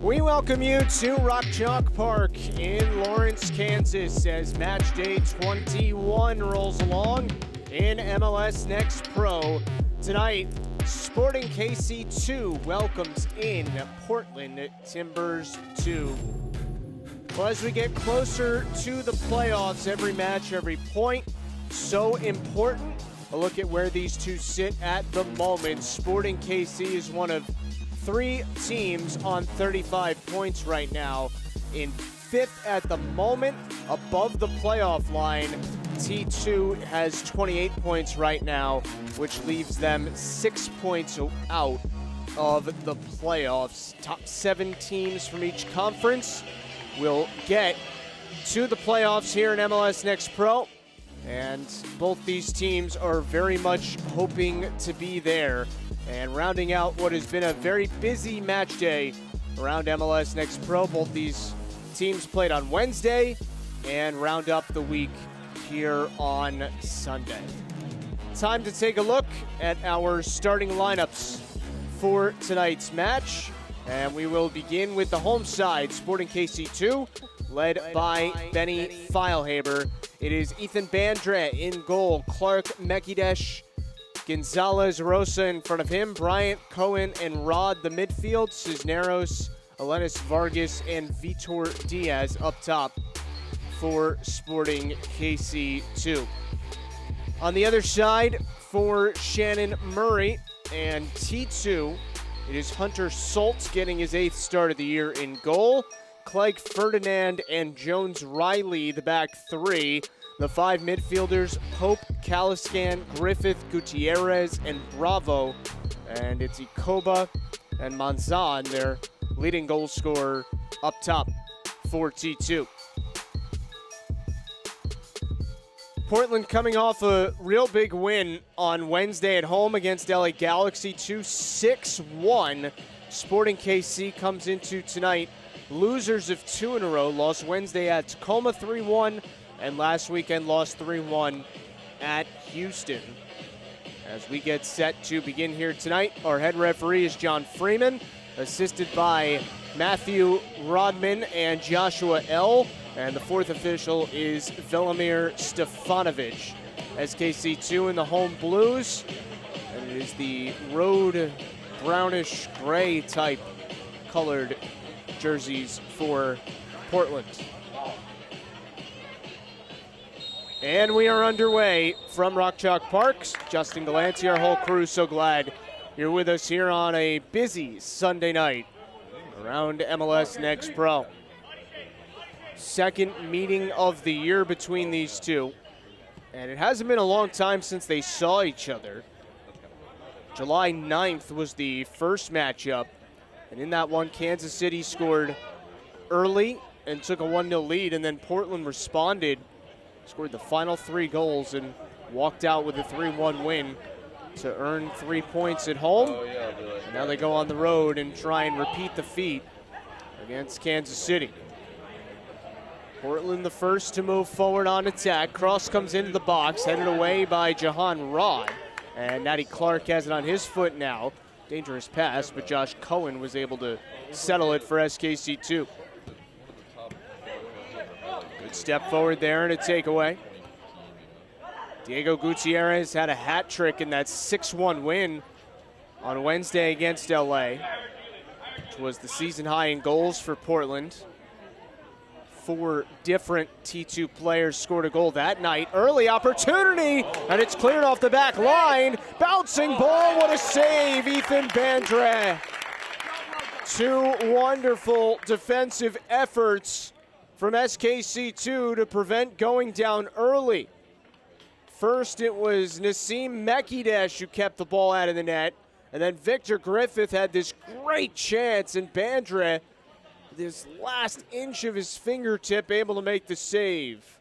We welcome you to Rock Chalk Park in Lawrence, Kansas, as match day 21 rolls along in MLS Next Pro. Tonight, Sporting KC 2 welcomes in Portland Timbers 2. Well, as we get closer to the playoffs, every match, every point, so important. A look at where these two sit at the moment. Sporting KC is one of 3 teams on 35 points right now. In 5th at the moment, above the playoff line. T2 has 28 points right now, which leaves them 6 points out of the playoffs. Top 7 teams from each conference will get to the playoffs here in MLS Next Pro. And both these teams are very much hoping to be there. And rounding out what has been a very busy match day around MLS Next Pro, both these teams played on Wednesday and round up the week here on Sunday. Time to take a look at our starting lineups for tonight's match. And we will begin with the home side, Sporting KC 2, led by Benny Feilhaber. It is Ethan Bandre in goal, Clark Mekidesh, Gonzalez Rosa in front of him, Bryant, Cohen, and Rod the midfield, Cisneros, Alenis Vargas, and Vitor Diaz up top for Sporting KC 2. On the other side, for Shannon Murray and T2, it is Hunter Soltz getting his 8th start of the year in goal, Clegg Ferdinand and Jones Riley, the back 3. The 5 midfielders, Pope, Caliscan, Griffith, Gutierrez, and Bravo. And it's Ikoba and Manzan, their leading goal scorer, up top for T2. Portland coming off a real big win on Wednesday at home against LA Galaxy, 6-1. Sporting KC comes into tonight losers of 2 in a row, lost Wednesday at Tacoma 3-1, and last weekend lost 3-1 at Houston. As we get set to begin here tonight, our head referee is John Freeman, assisted by Matthew Rodman and Joshua L., and the 4th official is Velimir Stefanovic. SKC2 in the home blues, and it is the road brownish gray type colored jerseys for Portland. And we are underway from Rock Chalk Parks. Justin Galanti, our whole crew, so glad you're with us here on a busy Sunday night around MLS Next Pro. Second meeting of the year between these two. And it hasn't been a long time since they saw each other. July 9th was the first matchup. And in that one, Kansas City scored early and took a 1-0 lead. And then Portland responded, scored the final 3 goals, and walked out with a 3-1 win to earn 3 points at home. And now they go on the road and try and repeat the feat against Kansas City. Portland the first to move forward on attack. Cross comes into the box, headed away by Jahan Rod. And Natty Clark has it on his foot now. Dangerous pass, but Josh Cohen was able to settle it for SKC2. Good step forward there and a takeaway. Diego Gutierrez had a hat trick in that 6-1 win on Wednesday against LA, which was the season high in goals for Portland. 4 different T2 players scored a goal that night. Early opportunity, and it's cleared off the back line. Bouncing ball, what a save, Ethan Bandre. 2 wonderful defensive efforts from SKC2 to prevent going down early. First, it was Nassim Mekidesh who kept the ball out of the net, and then Victor Griffith had this great chance, and Bandre, this last inch of his fingertip, able to make the save.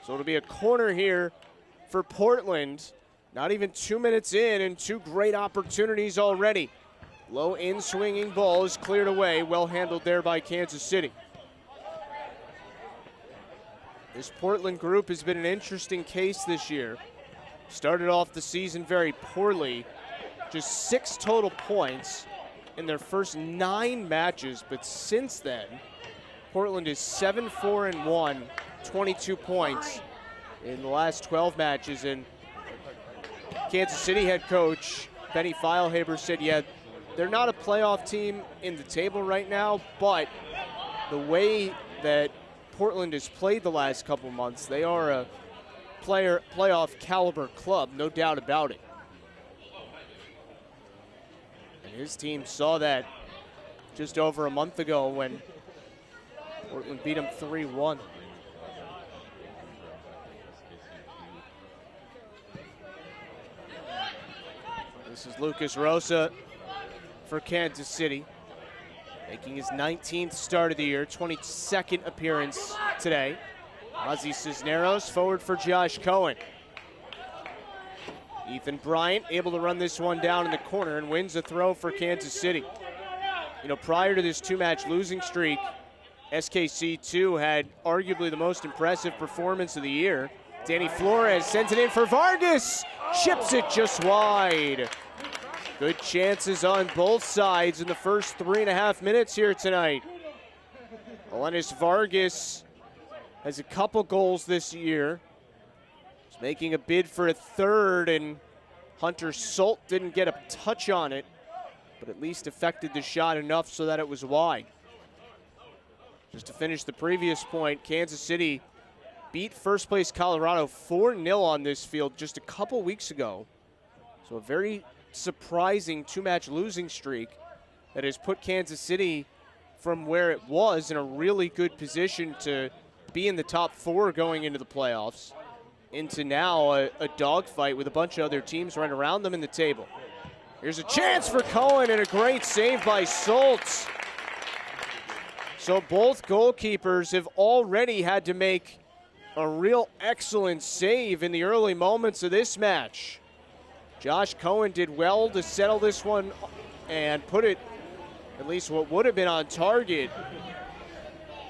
So it'll be a corner here for Portland. Not even 2 minutes in, and 2 great opportunities already. Low in-swinging ball is cleared away, well handled there by Kansas City. This Portland group has been an interesting case this year. Started off the season very poorly, just 6 total points in their first 9 matches, but since then, Portland is 7-4-1, 22 points in the last 12 matches. And Kansas City head coach Benny Feilhaber said, yeah, they're not a playoff team in the table right now, but the way that Portland has played the last couple months, they are a playoff caliber club, no doubt about it. And his team saw that just over a month ago when Portland beat them 3-1. This is Lucas Rosa for Kansas City, making his 19th start of the year, 22nd appearance today. Ozzy Cisneros forward for Josh Cohen. Ethan Bryant able to run this one down in the corner and wins a throw for Kansas City. You know, prior to this 2-match losing streak, SKC2 had arguably the most impressive performance of the year. Danny Flores sends it in for Vargas, chips it just wide. Good chances on both sides in the first 3.5 minutes here tonight. Alenis Vargas has a couple goals this year. He's making a bid for a third, and Hunter Solt didn't get a touch on it, but at least affected the shot enough so that it was wide. Just to finish the previous point, Kansas City beat first place Colorado 4-0 on this field just a couple weeks ago. So a very surprising 2-match losing streak that has put Kansas City from where it was in a really good position to be in the top 4 going into the playoffs into now a dogfight with a bunch of other teams right around them in the table. Here's a chance for Cohen and a great save by Soltz. So both goalkeepers have already had to make a real excellent save in the early moments of this match. Josh Cohen did well to settle this one and put it, at least what would have been on target.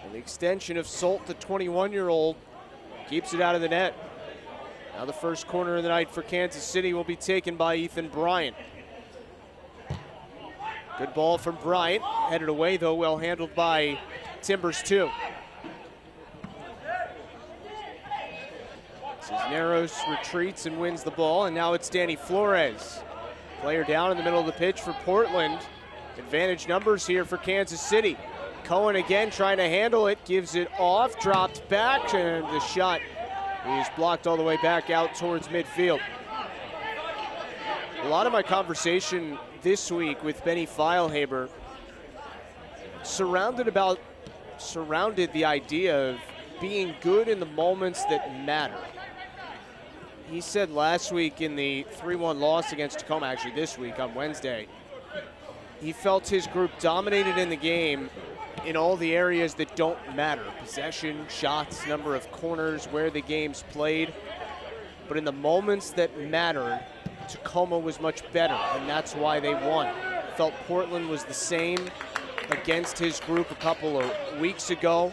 And the extension of Solt, the 21-year-old, keeps it out of the net. Now the first corner of the night for Kansas City will be taken by Ethan Bryant. Good ball from Bryant, headed away though, well handled by Timbers2. Cisneros retreats and wins the ball, and now it's Danny Flores. Player down in the middle of the pitch for Portland. Advantage numbers here for Kansas City. Cohen again trying to handle it, gives it off, dropped back, and the shot is blocked all the way back out towards midfield. A lot of my conversation this week with Benny Feilhaber surrounded the idea of being good in the moments that matter. He said last week in the 3-1 loss against Tacoma, actually this week on Wednesday, he felt his group dominated in the game in all the areas that don't matter. Possession, shots, number of corners, where the game's played. But in the moments that mattered, Tacoma was much better, and that's why they won. Felt Portland was the same against his group a couple of weeks ago.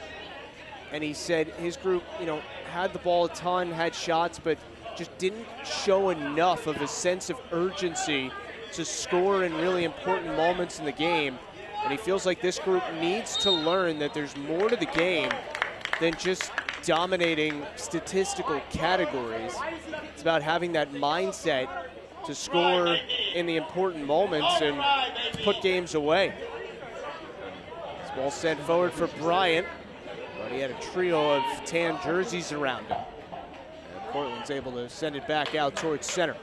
And he said his group, you know, had the ball a ton, had shots, but just didn't show enough of a sense of urgency to score in really important moments in the game. And he feels like this group needs to learn that there's more to the game than just dominating statistical categories. It's about having that mindset to score in the important moments and put games away. This ball sent forward for Bryant, but he had a trio of tan jerseys around him. And Portland's able to send it back out towards center.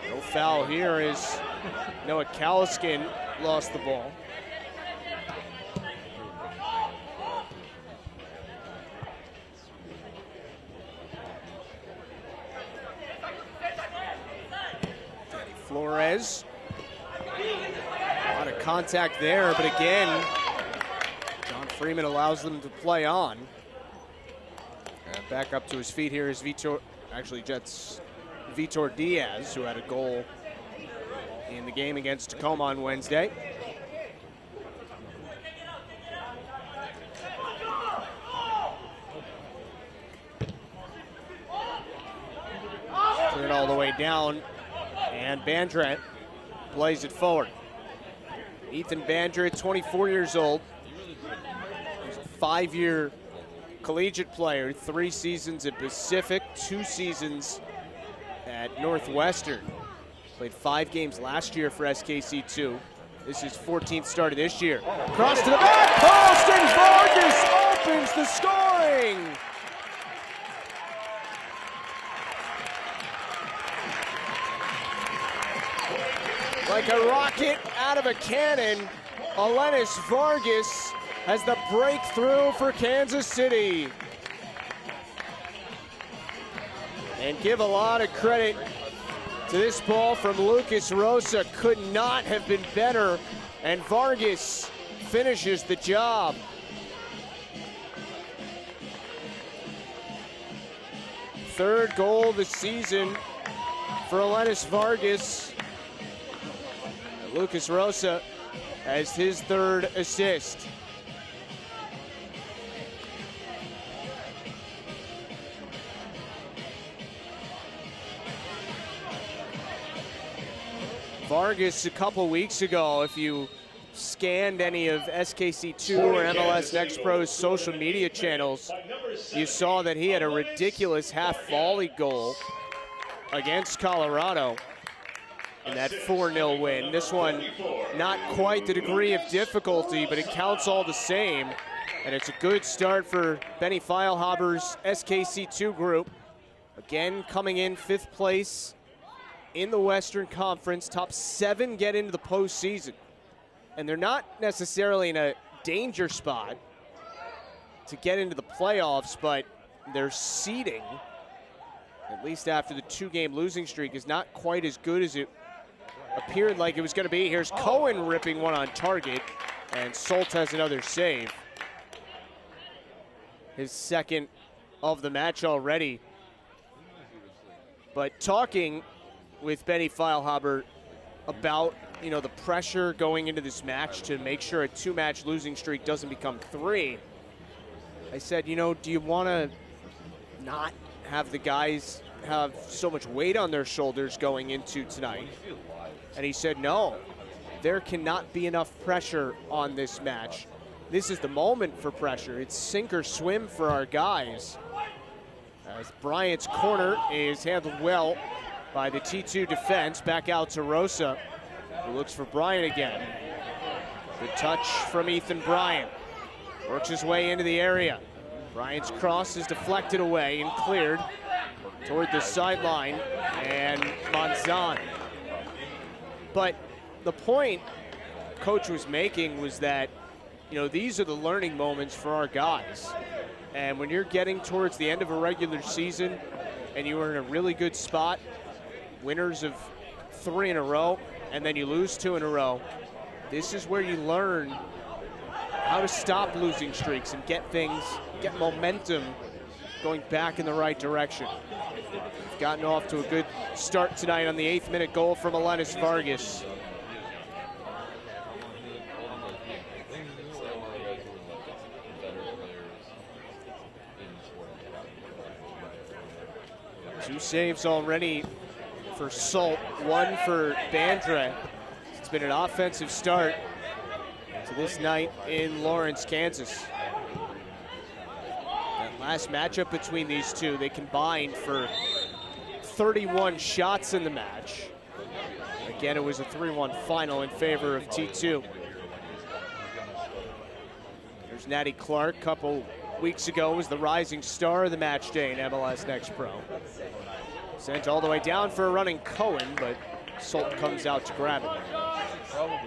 No foul here as Noah Kalaskin lost the ball. Danny Flores. A lot of contact there, but again, John Freeman allows them to play on. And back up to his feet here is Vitor Diaz, who had a goal in the game against Tacoma on Wednesday. all the way down, and Bandret plays it forward. Ethan Bandret, 24 years old. He's a 5-year collegiate player, 3 seasons at Pacific, 2 seasons at Northwestern. Played 5 games last year for SKC2. This is 14th start of this year. Cross to the back post, and Vargas opens the scoring. Like a rocket out of a cannon, Alenis Vargas has the breakthrough for Kansas City. And give a lot of credit to this ball from Lucas Rosa. Could not have been better, and Vargas finishes the job. Third goal of the season for Alenis Vargas. And Lucas Rosa has his 3rd assist. Vargas, a couple weeks ago, if you scanned any of SKC2 or MLS Next Pro's social media channels, you saw that he had a ridiculous half volley goal against Colorado in that 4-0 win. This one, not quite the degree of difficulty, but it counts all the same. And it's a good start for Benny Feilhaber's SKC2 group. Again, coming in 5th place in the Western Conference. Top 7 get into the postseason. And they're not necessarily in a danger spot to get into the playoffs, but their seeding, at least after the 2-game losing streak, is not quite as good as it appeared like it was going to be. Here's Cohen ripping one on target, and Solt has another save. His 2nd of the match already. But talking with Benny Feilhaber about, the pressure going into this match to make sure a 2-match losing streak doesn't become 3. I said, do you want to not have the guys have so much weight on their shoulders going into tonight? And he said, no, there cannot be enough pressure on this match. This is the moment for pressure. It's sink or swim for our guys. As Bryant's corner is handled well by the T2 defense. Back out to Rosa, who looks for Bryant again. Good touch from Ethan Bryant. Works his way into the area. Bryant's cross is deflected away and cleared toward the sideline, and Monzon. But the point Coach was making was that, these are the learning moments for our guys. And when you're getting towards the end of a regular season and you are in a really good spot, winners of 3 in a row, and then you lose 2 in a row, this is where you learn how to stop losing streaks and get momentum going back in the right direction. We've gotten off to a good start tonight on the 8th minute goal from Alenis Vargas. Two saves already for Solt, 1 for Bandret. It's been an offensive start to this night in Lawrence, Kansas. That last matchup between these two, they combined for 31 shots in the match. Again, it was a 3-1 final in favor of T2. There's Natty Clark, couple weeks ago was the rising star of the match day in MLS Next Pro. Sent all the way down for a running Cohen, but Solt comes out to grab it. Probably.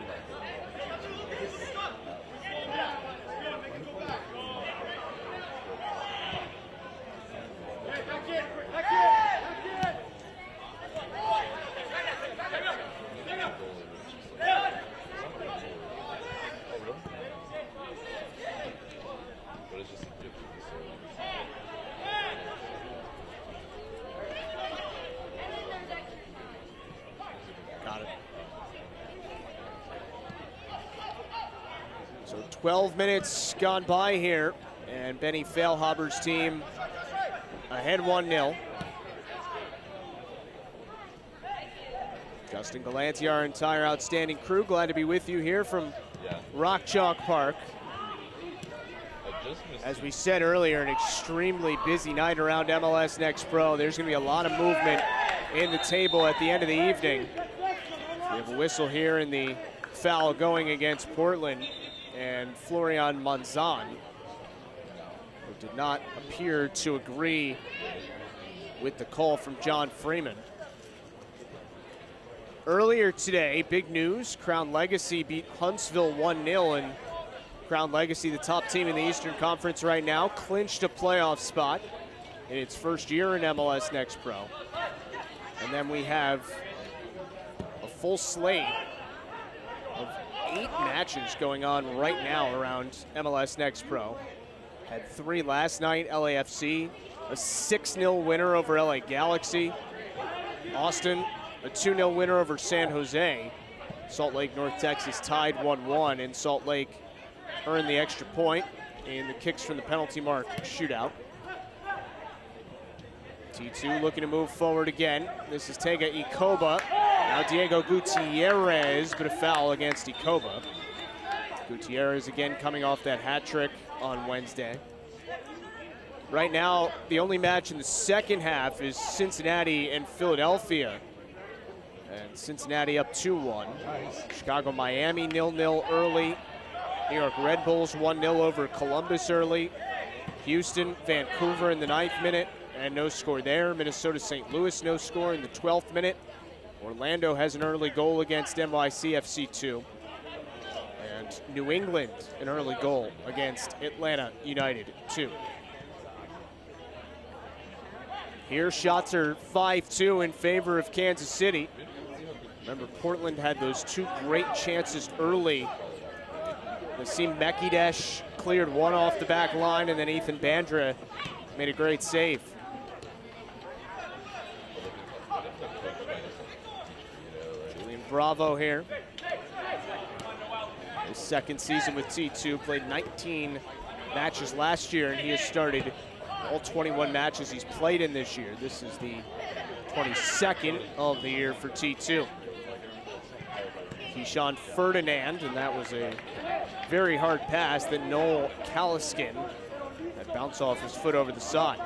Got it. So 12 minutes gone by here, and Benny Feilhaber's team ahead 1-0. Austin Galanti, our entire outstanding crew, glad to be with you here from Rock Chalk Park. As we said earlier, an extremely busy night around MLS Next Pro. There's going to be a lot of movement in the table at the end of the evening. We have a whistle here in the foul going against Portland, and Florian Monzon, who did not appear to agree with the call from John Freeman. Earlier today, big news, Crown Legacy beat Huntsville 1-0, and Crown Legacy, the top team in the Eastern Conference right now, clinched a playoff spot in its first year in MLS Next Pro. And then we have a full slate of 8 matches going on right now around MLS Next Pro. Had 3 last night, LAFC, a 6-0 winner over LA Galaxy. Austin, a 2-0 winner over San Jose. Salt Lake, North Texas tied 1-1, and Salt Lake earned the extra point in the kicks from the penalty mark shootout. T2 looking to move forward again. This is Tega Ikoba. Now Diego Gutierrez, but a foul against Ikoba. Gutierrez again coming off that hat trick on Wednesday. Right now, the only match in the second half is Cincinnati and Philadelphia. And Cincinnati up 2-1. Chicago, Miami 0-0 early. New York Red Bulls 1-0 over Columbus early. Houston, Vancouver in the 9th minute, and no score there. Minnesota, St. Louis, no score in the 12th minute. Orlando has an early goal against NYCFC 2. And New England, an early goal against Atlanta United 2. Here, shots are 5-2 in favor of Kansas City. Remember, Portland had those 2 great chances early. Nassim Mekidesh cleared one off the back line, and then Ethan Bandra made a great save. Julian Bravo here. His second season with T2, played 19 matches last year, and he has started all 21 matches he's played in this year. This is the 22nd of the year for T2. Keyshawn Ferdinand, and that was a very hard pass that Noel Calliskin that bounced off his foot over the side.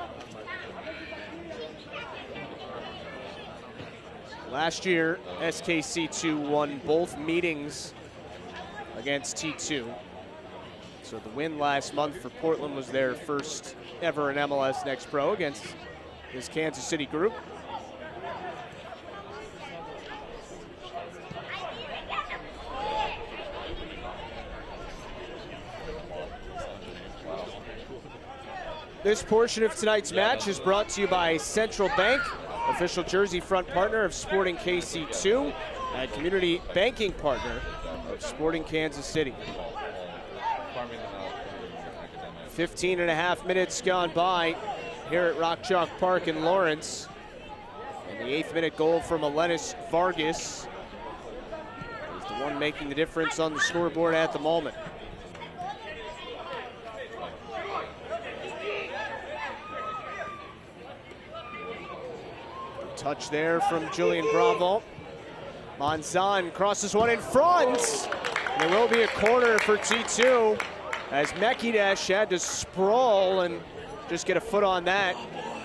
Last year, SKC2 won both meetings against T2. So the win last month for Portland was their first ever in MLS Next Pro against this Kansas City group. This portion of tonight's match is brought to you by Central Bank, official jersey front partner of Sporting KC2 and community banking partner of Sporting Kansas City. 15.5 minutes gone by here at Rock Chalk Park in Lawrence. And the 8th minute goal from Alenis Vargas is the one making the difference on the scoreboard at the moment. Touch there from Julian Bravo. Monzon crosses one in front. There will be a corner for T2 as Mekidesh had to sprawl and just get a foot on that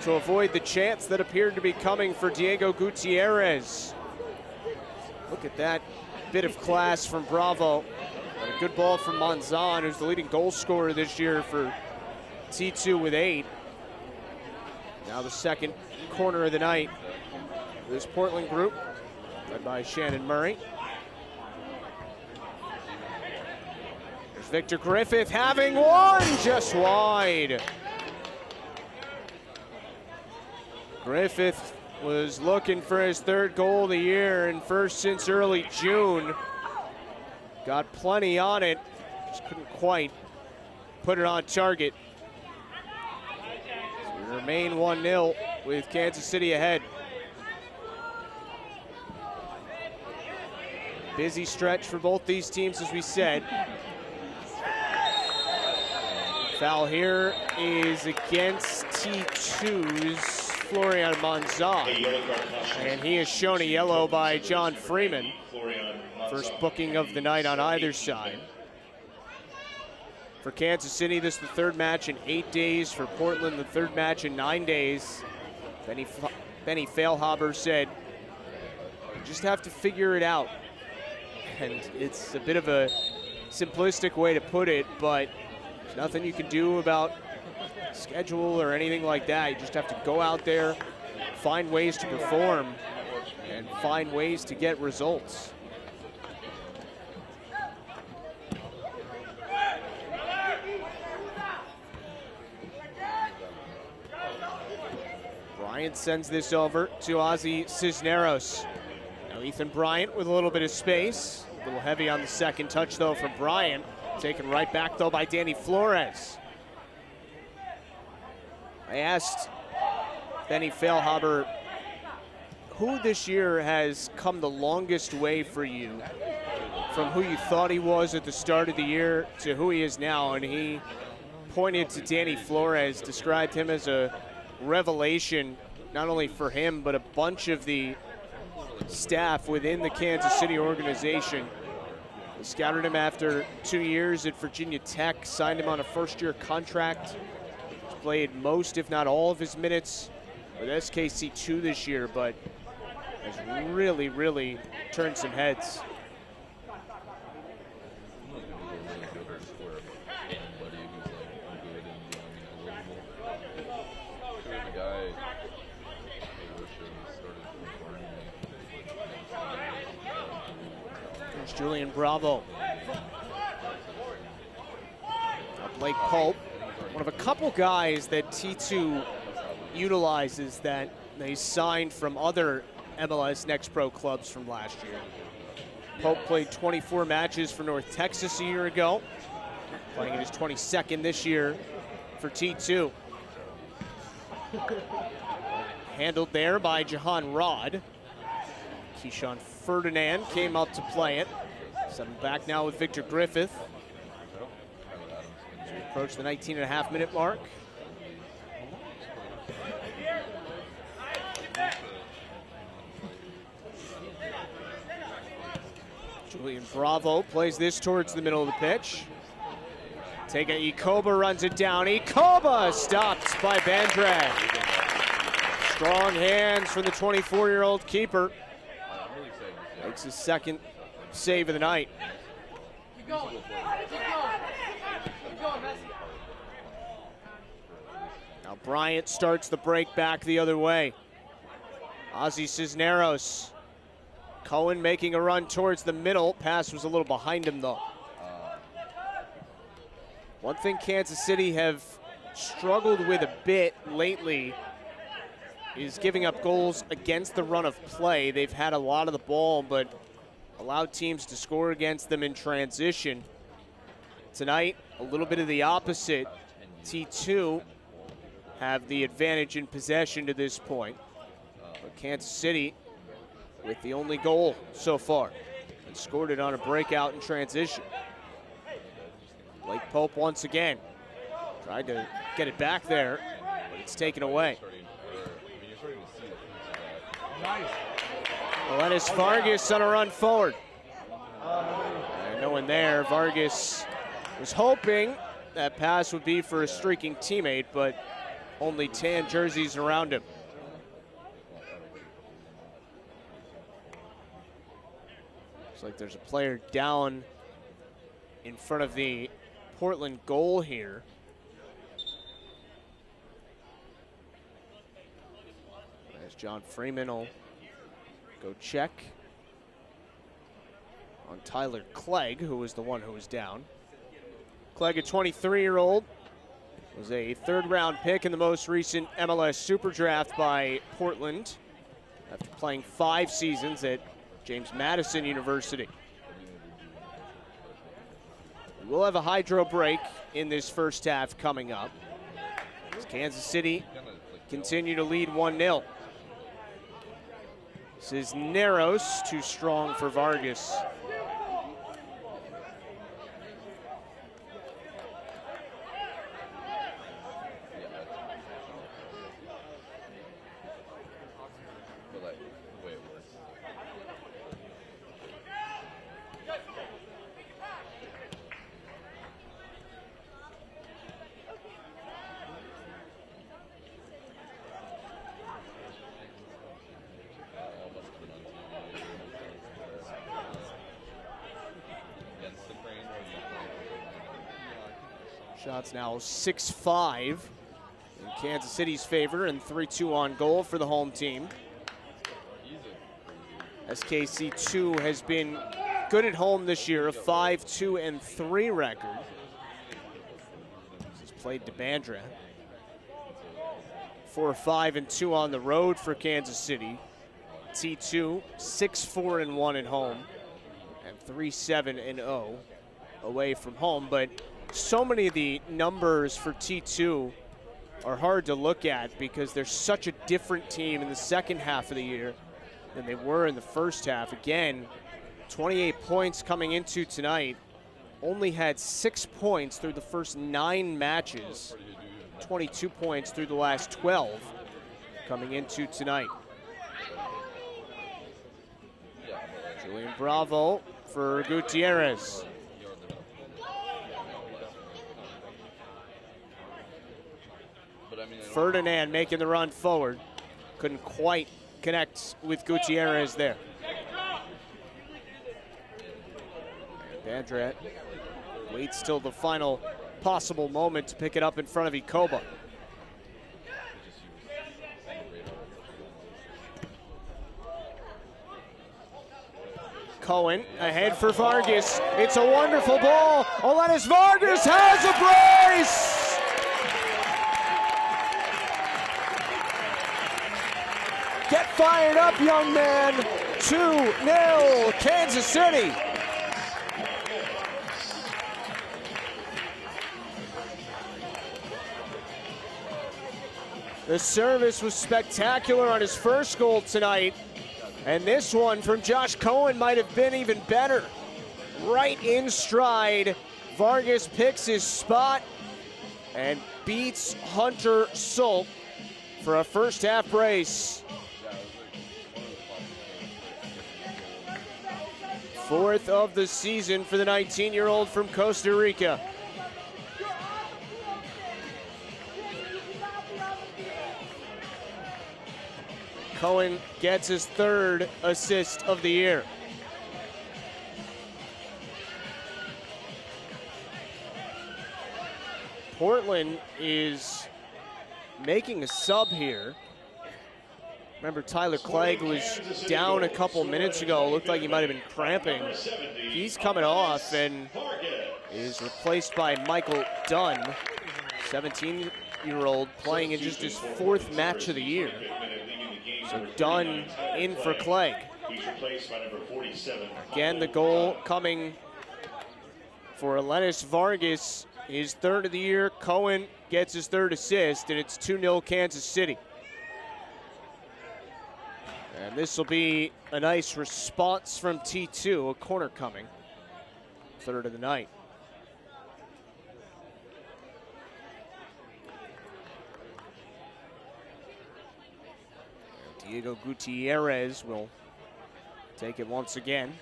to avoid the chance that appeared to be coming for Diego Gutierrez. Look at that bit of class from Bravo. And a good ball from Monzon, who's the leading goal scorer this year for T2 with 8. Now the second corner of the night. This Portland group, led by Shannon Murray. There's Victor Griffith having one, just wide. Griffith was looking for his 3rd goal of the year and first since early June. Got plenty on it, just couldn't quite put it on target. So we remain 1-0 with Kansas City ahead. Busy stretch for both these teams, as we said. Foul here is against T2's Florian Monzon. And he is shown a yellow by John Freeman. First booking of the night on either side. For Kansas City, this is the third match in 8 days. For Portland, the third match in 9 days. Benny Feilhaber said, "You just have to figure it out." And it's a bit of a simplistic way to put it, but there's nothing you can do about schedule or anything like that. You just have to go out there, find ways to perform, and find ways to get results. Bryant sends this over to Ozzy Cisneros. Now Ethan Bryant with a little bit of space. A little heavy on the second touch though from Bryant. Taken right back though by Danny Flores. I asked Benny Feilhaber, who this year has come the longest way for you from who you thought he was at the start of the year to who he is now? And he pointed to Danny Flores, described him as a revelation, not only for him, but a bunch of the staff within the Kansas City organization. They scouted him after 2 years at Virginia Tech, signed him on a first-year contract. He's played most, if not all, of his minutes with SKC2 this year, but has really, really turned some heads. Julian Bravo. Blake Pope, one of a couple guys that T2 utilizes that they signed from other MLS Next Pro clubs from last year. Pope played 24 matches for North Texas a year ago, playing in his 22nd this year for T2. Handled there by Jahan Rod. Keyshawn Ferdinand came up to play it. Settled back now with Victor Griffith. As we approach the 19.5-minute mark. Julian Bravo plays this towards the middle of the pitch. Ikoba runs it down. Ikoba stopped by Bandrag. Strong hands from the 24-year-old keeper. Makes his second save of the night. Now Bryant starts the break back the other way. Ozzy Cisneros. Cohen making a run towards the middle. Pass was a little behind him though. One thing Kansas City have struggled with a bit lately is giving up goals against the run of play. They've had a lot of the ball, but allowed teams to score against them in transition. Tonight, a little bit of the opposite. T2 have the advantage in possession to this point. But Kansas City with the only goal so far and scored it on a breakout in transition. Blake Pope once again tried to get it back there, but it's taken away. Lennis Vargas on a run forward. And no one there. Vargas was hoping that pass would be for a streaking teammate, but only tan jerseys around him. Looks like there's a player down in front of the Portland goal here. As John Freeman will go check on Tyler Clegg, who was the one who was down. Clegg, a 23-year-old, was a third-round pick in the most recent MLS Super Draft by Portland after playing 5 seasons at James Madison University. We'll have a hydro break in this first half coming up as Kansas City continue to lead 1-0. Cisneros too strong for Vargas. Shots now 6-5 in Kansas City's favor and 3-2 on goal for the home team. SKC2 has been good at home this year, a 5-2-3 record. He's played Debandra. 4-5-2 on the road for Kansas City. T2 6-4-1 at home and 3-7-0 away from home. But so many of the numbers for T2 are hard to look at because they're such a different team in the second half of the year than they were in the first half. Again, 28 points coming into tonight. Only had 6 points through the first 9 matches. 22 points through the last 12 coming into tonight. Julian Bravo for Gutierrez. Ferdinand making the run forward. Couldn't quite connect with Gutierrez there. Bandrat waits till the final possible moment to pick it up in front of Ikoba. Cohen ahead for Vargas. It's a wonderful ball. Olenis Vargas has a brace! Get fired up, young man. 2-0 Kansas City. The service was spectacular on his first goal tonight. And this one from Josh Cohen might have been even better. Right in stride. Vargas picks his spot and beats Hunter Sult for a first half brace. Fourth of the season for the 19-year-old from Costa Rica. Cohen gets his 3rd assist of the year. Portland is making a sub here. Remember, Tyler Clegg was down a couple minutes ago. Looked like he might have been cramping. He's coming off and is replaced by Michael Dunn, 17-year-old, playing in just his 4th match of the year. So Dunn in for Clegg. Again, the goal coming for Olenis Vargas, his 3rd of the year. Cohen gets his 3rd assist, and it's 2-0 Kansas City. And this will be a nice response from T2, a corner coming. 3rd of the night. And Diego Gutierrez will take it once again.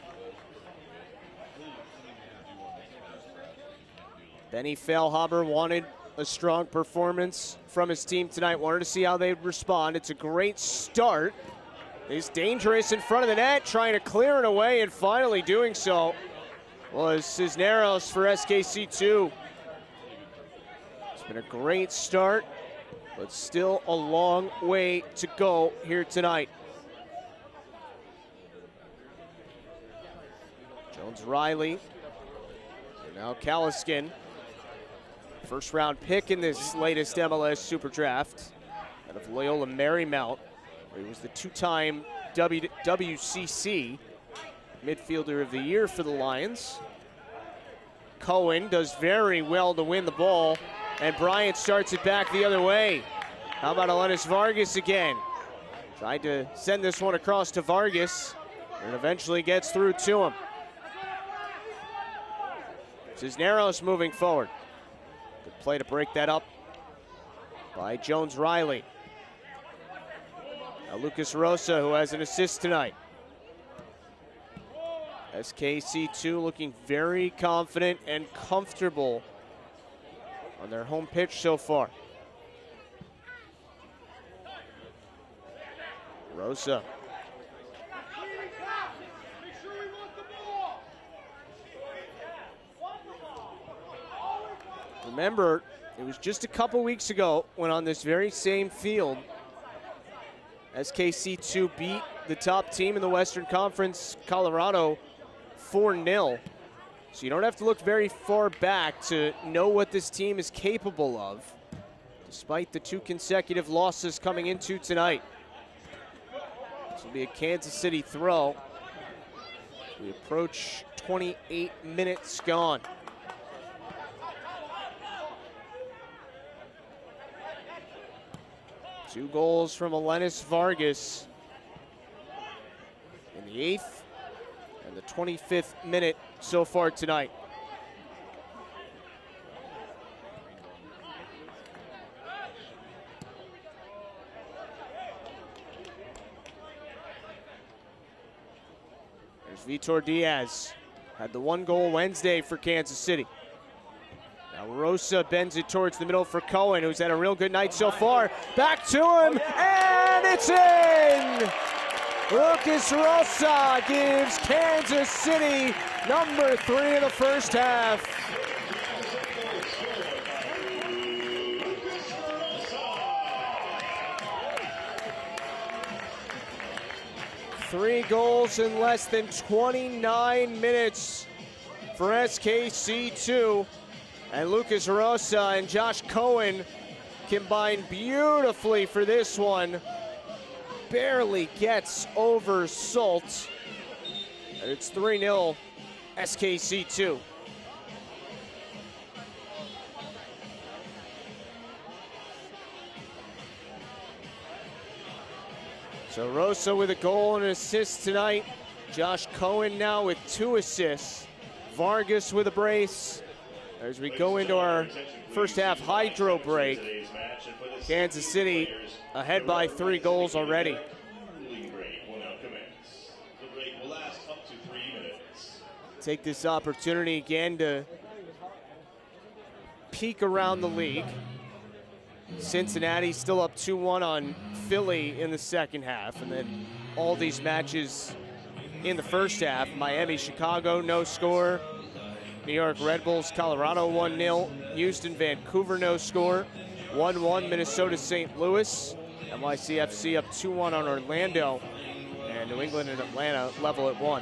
Benny Feilhaber wanted a strong performance from his team tonight. Wanted to see how they'd respond. It's a great start. He's dangerous in front of the net, trying to clear it away, and finally doing so was Cisneros for SKC2. It's been a great start, but still a long way to go here tonight. Jones-Riley, and now Calliskin. First round pick in this latest MLS Super Draft out of Loyola Marymount. He was the 2-time WCC Midfielder of the Year for the Lions. Cohen does very well to win the ball, and Bryant starts it back the other way. How about Olenis Vargas again? Tried to send this one across to Vargas, and eventually gets through to him. Cisneros moving forward. Good play to break that up by Jones-Riley. Now Lucas Rosa, who has an assist tonight. SKC2 looking very confident and comfortable on their home pitch so far. Rosa. Remember, it was just a couple weeks ago when on this very same field, SKC2 beat the top team in the Western Conference, Colorado, 4-0. So you don't have to look very far back to know what this team is capable of, despite the 2 consecutive losses coming into tonight. This will be a Kansas City throw. We approach 28 minutes gone. Two goals from Elenis Vargas in the 8th and the 25th minute so far tonight. There's Vitor Diaz, had the 1 goal Wednesday for Kansas City. Now Rosa bends it towards the middle for Cohen, who's had a real good night so far. Back to him, and it's in! Lucas Rosa gives Kansas City number 3 of the first half. Three goals in less than 29 minutes for SKC2. And Lucas Rosa and Josh Cohen combine beautifully for this one. Barely gets over Salt. And it's 3-0 SKC2. So Rosa with a goal and an assist tonight. Josh Cohen now with 2 assists. Vargas with a brace. As we go into our first half hydro break, Kansas City ahead by 3 goals already. Take this opportunity again to peek around the league. Cincinnati still up 2-1 on Philly in the second half, and then all these matches in the first half. Miami, Chicago, no score. New York Red Bulls, Colorado 1-0. Houston, Vancouver, no score. 1-1, Minnesota, St. Louis. NYCFC up 2-1 on Orlando. And New England and Atlanta level at 1.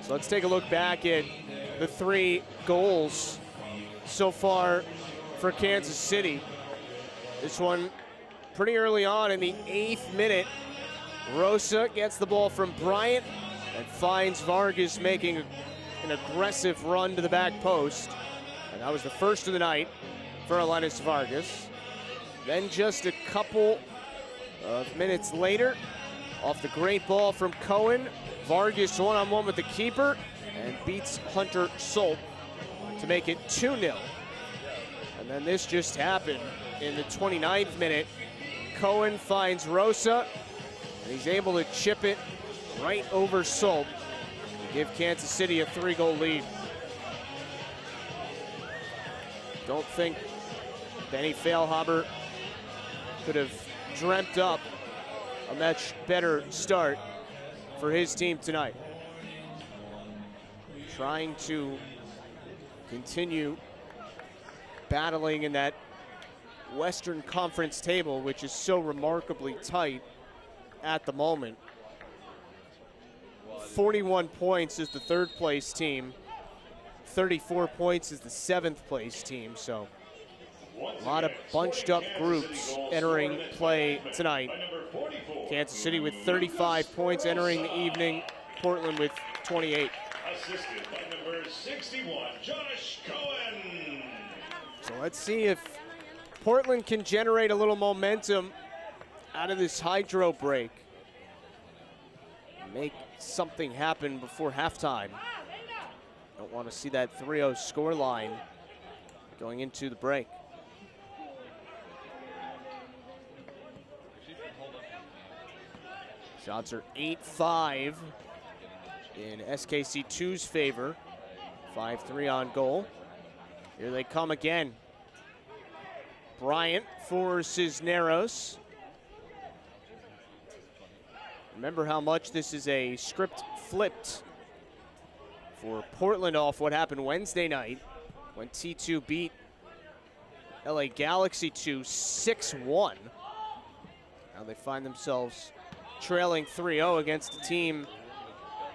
So let's take a look back at the 3 goals so far for Kansas City. This one pretty early on in the 8th minute. Rosa gets the ball from Bryant and finds Vargas making an aggressive run to the back post. And that was the first of the night for Elenis Vargas. Then just a couple of minutes later, off the great ball from Cohen, Vargas one-on-one with the keeper and beats Hunter Salt to make it 2-0. And then this just happened in the 29th minute. Cohen finds Rosa, and he's able to chip it right over Salt to give Kansas City a 3-goal lead. Don't think Benny Feilhaber could have dreamt up a much better start for his team tonight. Trying to continue battling in that Western Conference table, which is so remarkably tight at the moment. 41 points is the 3rd place team. 34 points is the 7th place team. So a lot of bunched up groups entering play tonight. Kansas City with 35 points entering the evening. Portland with 28. Assisted by number 61, Josh Cohen. So let's see if Portland can generate a little momentum out of this hydro break. Make something happen before halftime. Don't want to see that 3-0 scoreline going into the break. Shots are 8-5 in SKC2's favor. 5-3 on goal. Here they come again. Bryant for Cisneros. Remember how much this is a script flipped for Portland off what happened Wednesday night when T2 beat LA Galaxy 2 6-1. Now they find themselves trailing 3-0 against a team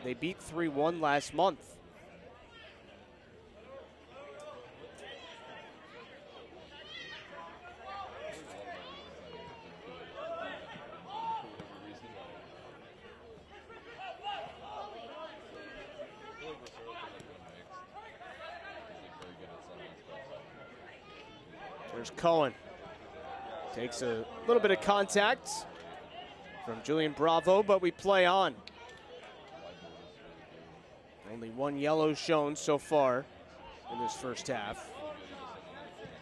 they beat 3-1 last month. There's Cohen. Takes a little bit of contact from Julian Bravo, but we play on. Only one yellow shown so far in this first half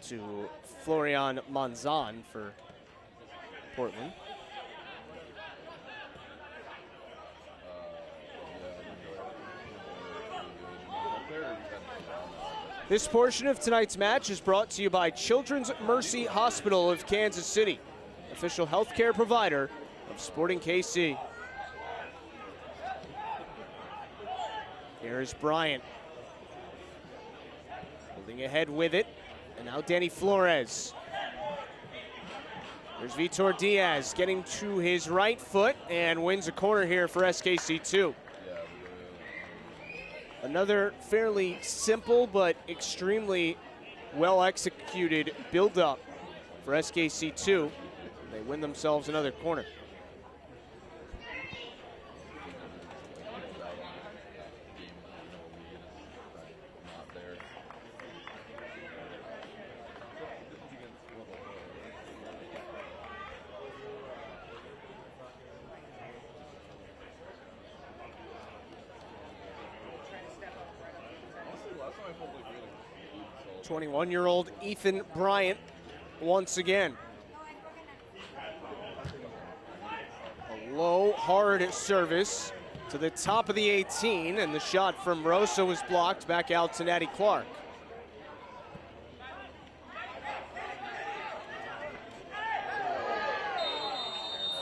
to Florian Manzan for Portland. This portion of tonight's match is brought to you by Children's Mercy Hospital of Kansas City, official healthcare provider of Sporting KC. Here's Bryant. Moving ahead with it, and now Danny Flores. There's Vitor Diaz getting to his right foot and wins a corner here for SKC2. Another fairly simple but extremely well executed build-up for SKC2. They win themselves another corner. '21-year-old Ethan Bryant once again. A low, hard service to the top of the 18, and the shot from Rosa was blocked back out to Natty Clark.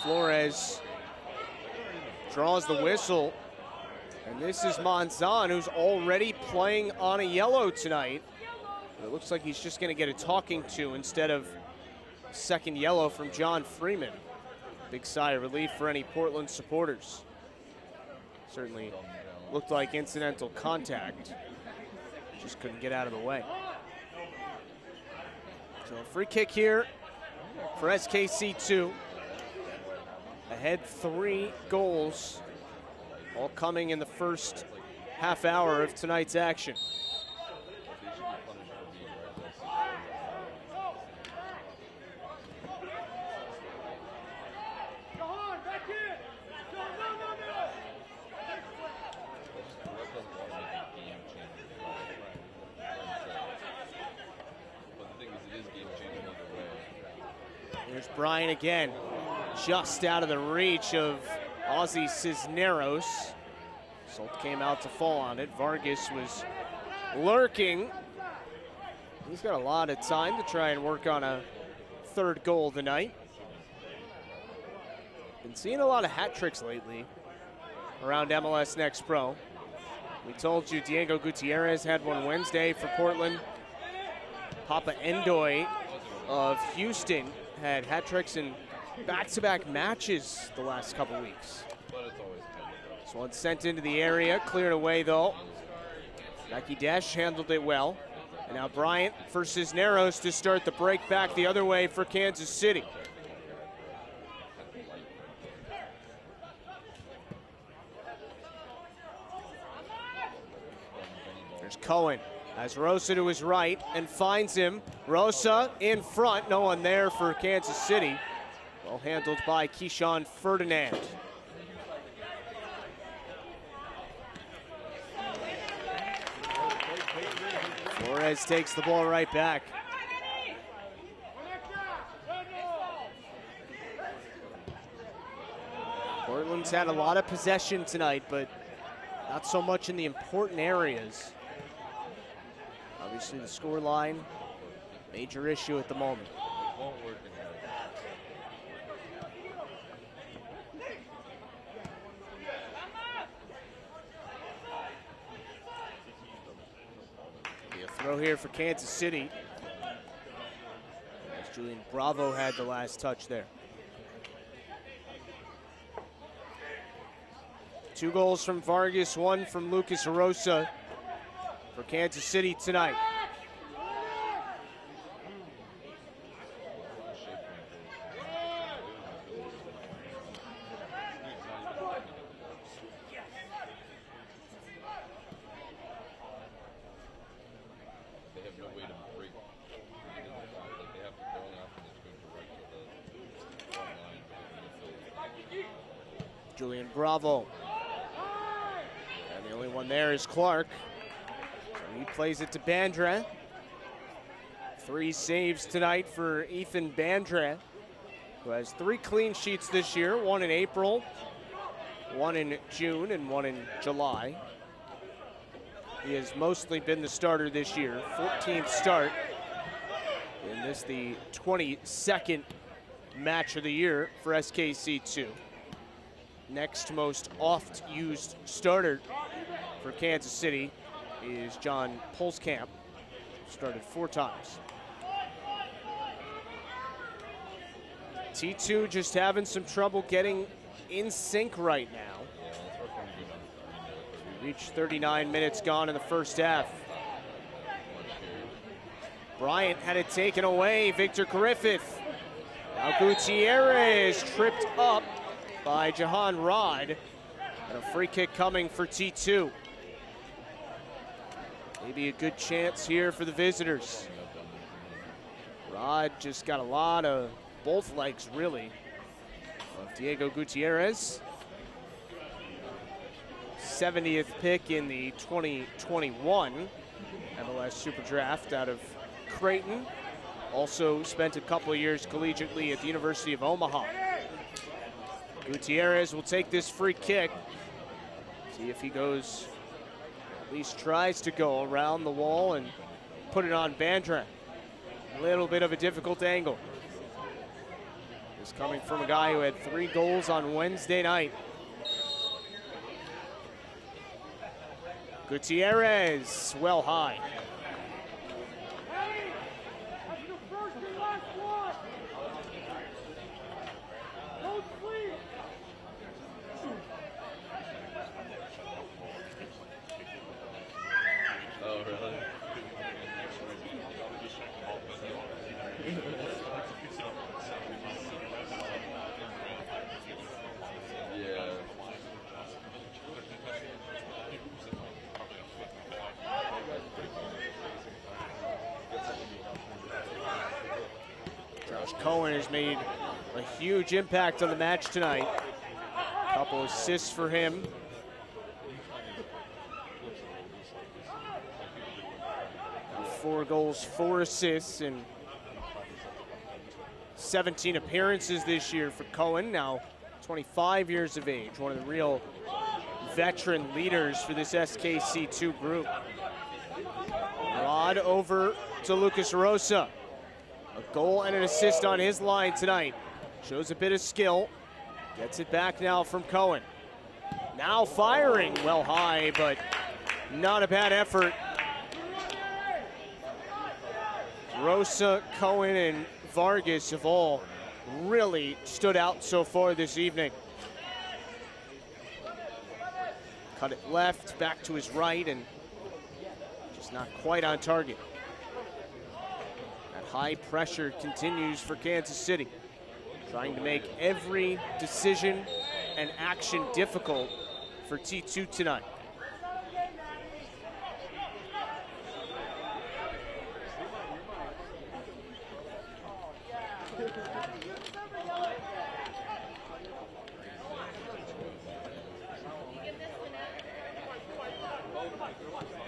Flores draws the whistle, and this is Manzan, who's already playing on a yellow tonight. It looks like he's just going to get a talking to instead of second yellow from John Freeman. Big sigh of relief for any Portland supporters. Certainly looked like incidental contact. Just couldn't get out of the way. So a free kick here for SKC2. Ahead 3 goals, all coming in the first half hour of tonight's action. Here's Bryant again, just out of the reach of Ozzy Cisneros. Salt came out to fall on it. Vargas was lurking. He's got a lot of time to try and work on a third goal tonight. Been seeing a lot of hat tricks lately around MLS Next Pro. We told you Diego Gutierrez had one Wednesday for Portland. Papa Endoy of Houston had hat tricks in back-to-back matches the last couple weeks. This one sent into the area, cleared away though. Becky Desch handled it well. And now Bryant for Cisneros to start the break back the other way for Kansas City. There's Cohen. Has Rosa to his right and finds him. Rosa in front, no one there for Kansas City. Well handled by Keyshawn Ferdinand. Flores takes the ball right back. Portland's had a lot of possession tonight, but not so much in the important areas. Obviously the score line, major issue at the moment. Be a throw here for Kansas City. As Julian Bravo had the last touch there. 2 goals from Vargas, 1 from Lucas Arosa for Kansas City tonight. Julian Bravo. And the only one there is Clark. So he plays it to Bandra. 3 saves tonight for Ethan Bandra, who has 3 clean sheets this year, 1 in April, 1 in June, and 1 in July. He has mostly been the starter this year, 14th start. And this the 22nd match of the year for SKC2. Next most oft used starter for Kansas City is John Pulskamp. Started 4 times. T2 just having some trouble getting in sync right now. We reached 39 minutes gone in the first half. Bryant had it taken away, Victor Griffith. Now Gutierrez tripped up by Jahan Rod. And a free kick coming for T2. Maybe a good chance here for the visitors. Rod just got a lot of both legs, really, of Diego Gutierrez. 70th pick in the 2021 MLS Super Draft out of Creighton. Also spent a couple of years collegiately at the University of Omaha. Gutierrez will take this free kick. See if he goes, at least tries to go around the wall and put it on Bandra. A little bit of a difficult angle. This coming from a guy who had 3 goals on Wednesday night. Gutierrez, well high. Cohen has made a huge impact on the match tonight. A couple assists for him. And 4 goals, 4 assists, and 17 appearances this year for Cohen, now 25 years of age, one of the real veteran leaders for this SKC2 group. Rod over to Lucas Rosa. A goal and an assist on his line tonight. Shows a bit of skill. Gets it back now from Cohen. Now firing well high, but not a bad effort. Rosa, Cohen, and Vargas have all really stood out so far this evening. Cut it left, back to his right, and just not quite on target. High pressure continues for Kansas City, trying to make every decision and action difficult for T2 tonight.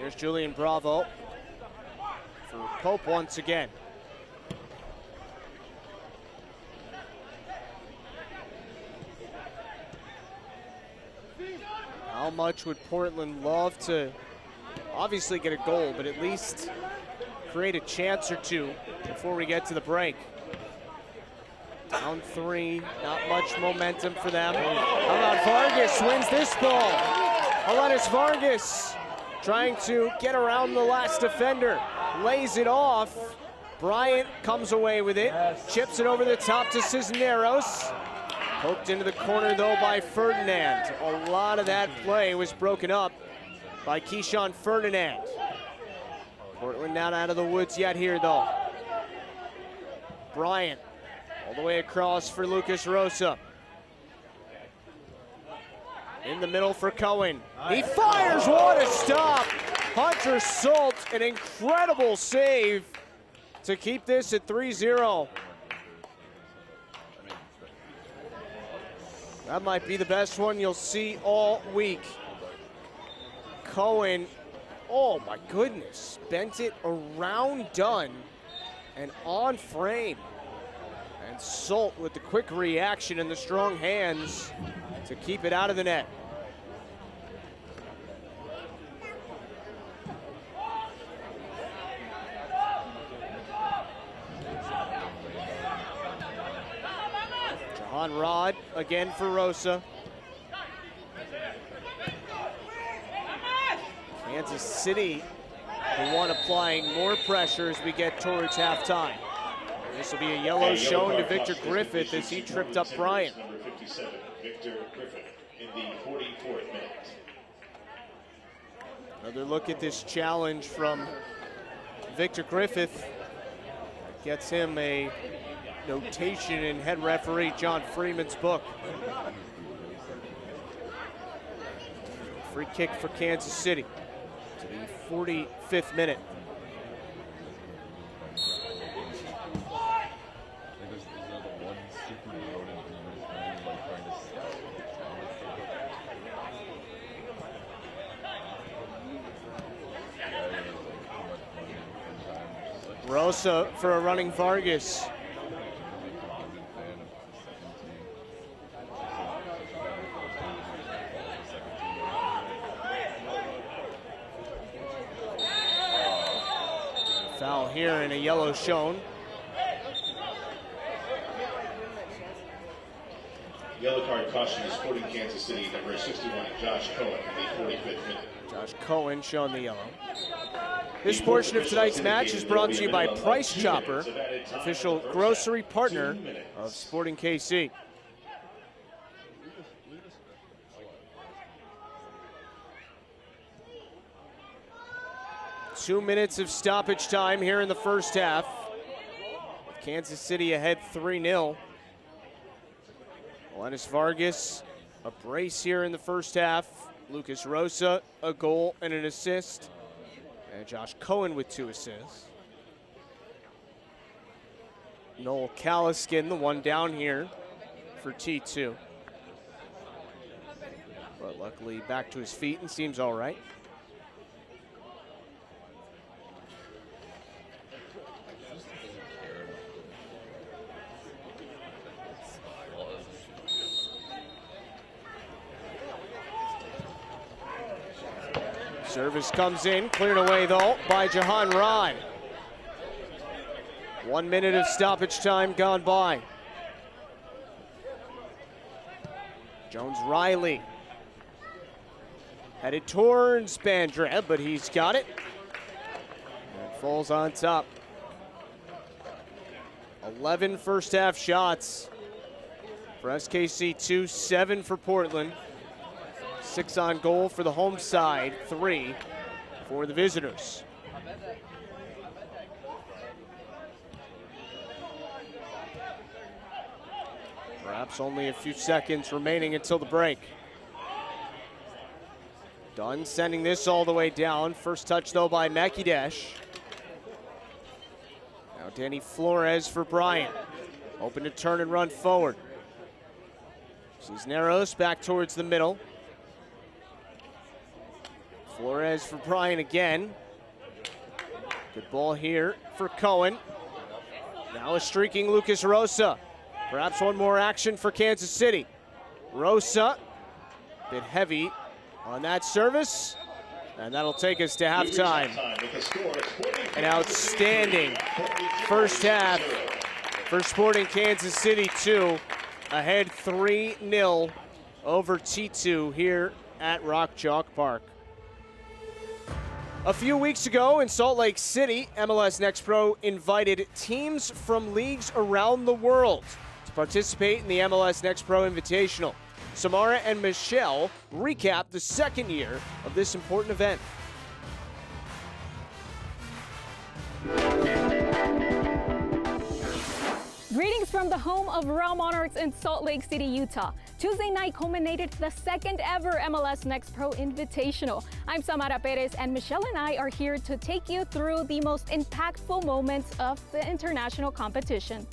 There's Julian Bravo for Pope once again. How much would Portland love to obviously get a goal, but at least create a chance or two before we get to the break? Down 3, not much momentum for them. How about Vargas wins this ball? Alenis Vargas trying to get around the last defender, lays it off. Bryant comes away with it, chips it over the top to Cisneros. Poked into the corner though by Ferdinand. A lot of that play was broken up by Keyshawn Ferdinand. Portland not out of the woods yet here though. Bryant all the way across for Lucas Rosa. In the middle for Cohen. He fires, what a stop! Hunter Salt, an incredible save to keep this at 3-0. That might be the best one you'll see all week. Cohen, oh my goodness, bent it around Dunn and on frame. And Salt with the quick reaction and the strong hands to keep it out of the net. Jahan Rod again for Rosa. Kansas City, the one applying more pressure as we get towards halftime. This will be a yellow shown to Victor Griffith as he tripped up Bryant. Number 57, Victor Griffith, in the 44th minute. Another look at this challenge from Victor Griffith. Gets him a notation in head referee John Freeman's book. Free kick for Kansas City to the 45th minute. Rosa for a running Vargas. Foul here and a yellow shown. Yellow card caution is Sporting Kansas City, number 61, Josh Cohen, in the 45th minute. Josh Cohen shown the yellow. This portion of tonight's match is brought to you by Price Chopper, official grocery partner of Sporting KC. Two minutes of stoppage time here in the first half. With Kansas City ahead 3-0. Alenis Vargas, a brace here in the first half. Lucas Rosa, a goal and an assist. And Josh Cohen with 2 assists. Noel Calliskin, the one down here for T2. But luckily back to his feet and seems all right. Service comes in, cleared away though by Jahan Rod. 1 minute of stoppage time gone by. Jones-Riley headed towards Bandra, but he's got it. And falls on top. 11 first half shots for SKC 2, 7 for Portland. 6 on goal for the home side, 3 for the visitors. Perhaps only a few seconds remaining until the break. Dunn sending this all the way down. First touch though by Makidash. Now Danny Flores for Bryant. Open to turn and run forward. Cisneros back towards the middle. Flores for Bryant again. Good ball here for Cohen. Now a streaking Lucas Rosa. Perhaps one more action for Kansas City. Rosa, bit heavy on that service. And that'll take us to halftime. An outstanding first half for Sporting Kansas City 2, ahead 3-0 over T2 here at Rock Chalk Park. A few weeks ago in Salt Lake City, MLS Next Pro invited teams from leagues around the world to participate in the MLS Next Pro Invitational. Samara and Michelle recap the second year of this important event. Greetings from the home of Real Monarchs in Salt Lake City, Utah. Tuesday night culminated the second ever MLS Next Pro Invitational. I'm Samara Perez, and Michelle and I are here to take you through the most impactful moments of the international competition.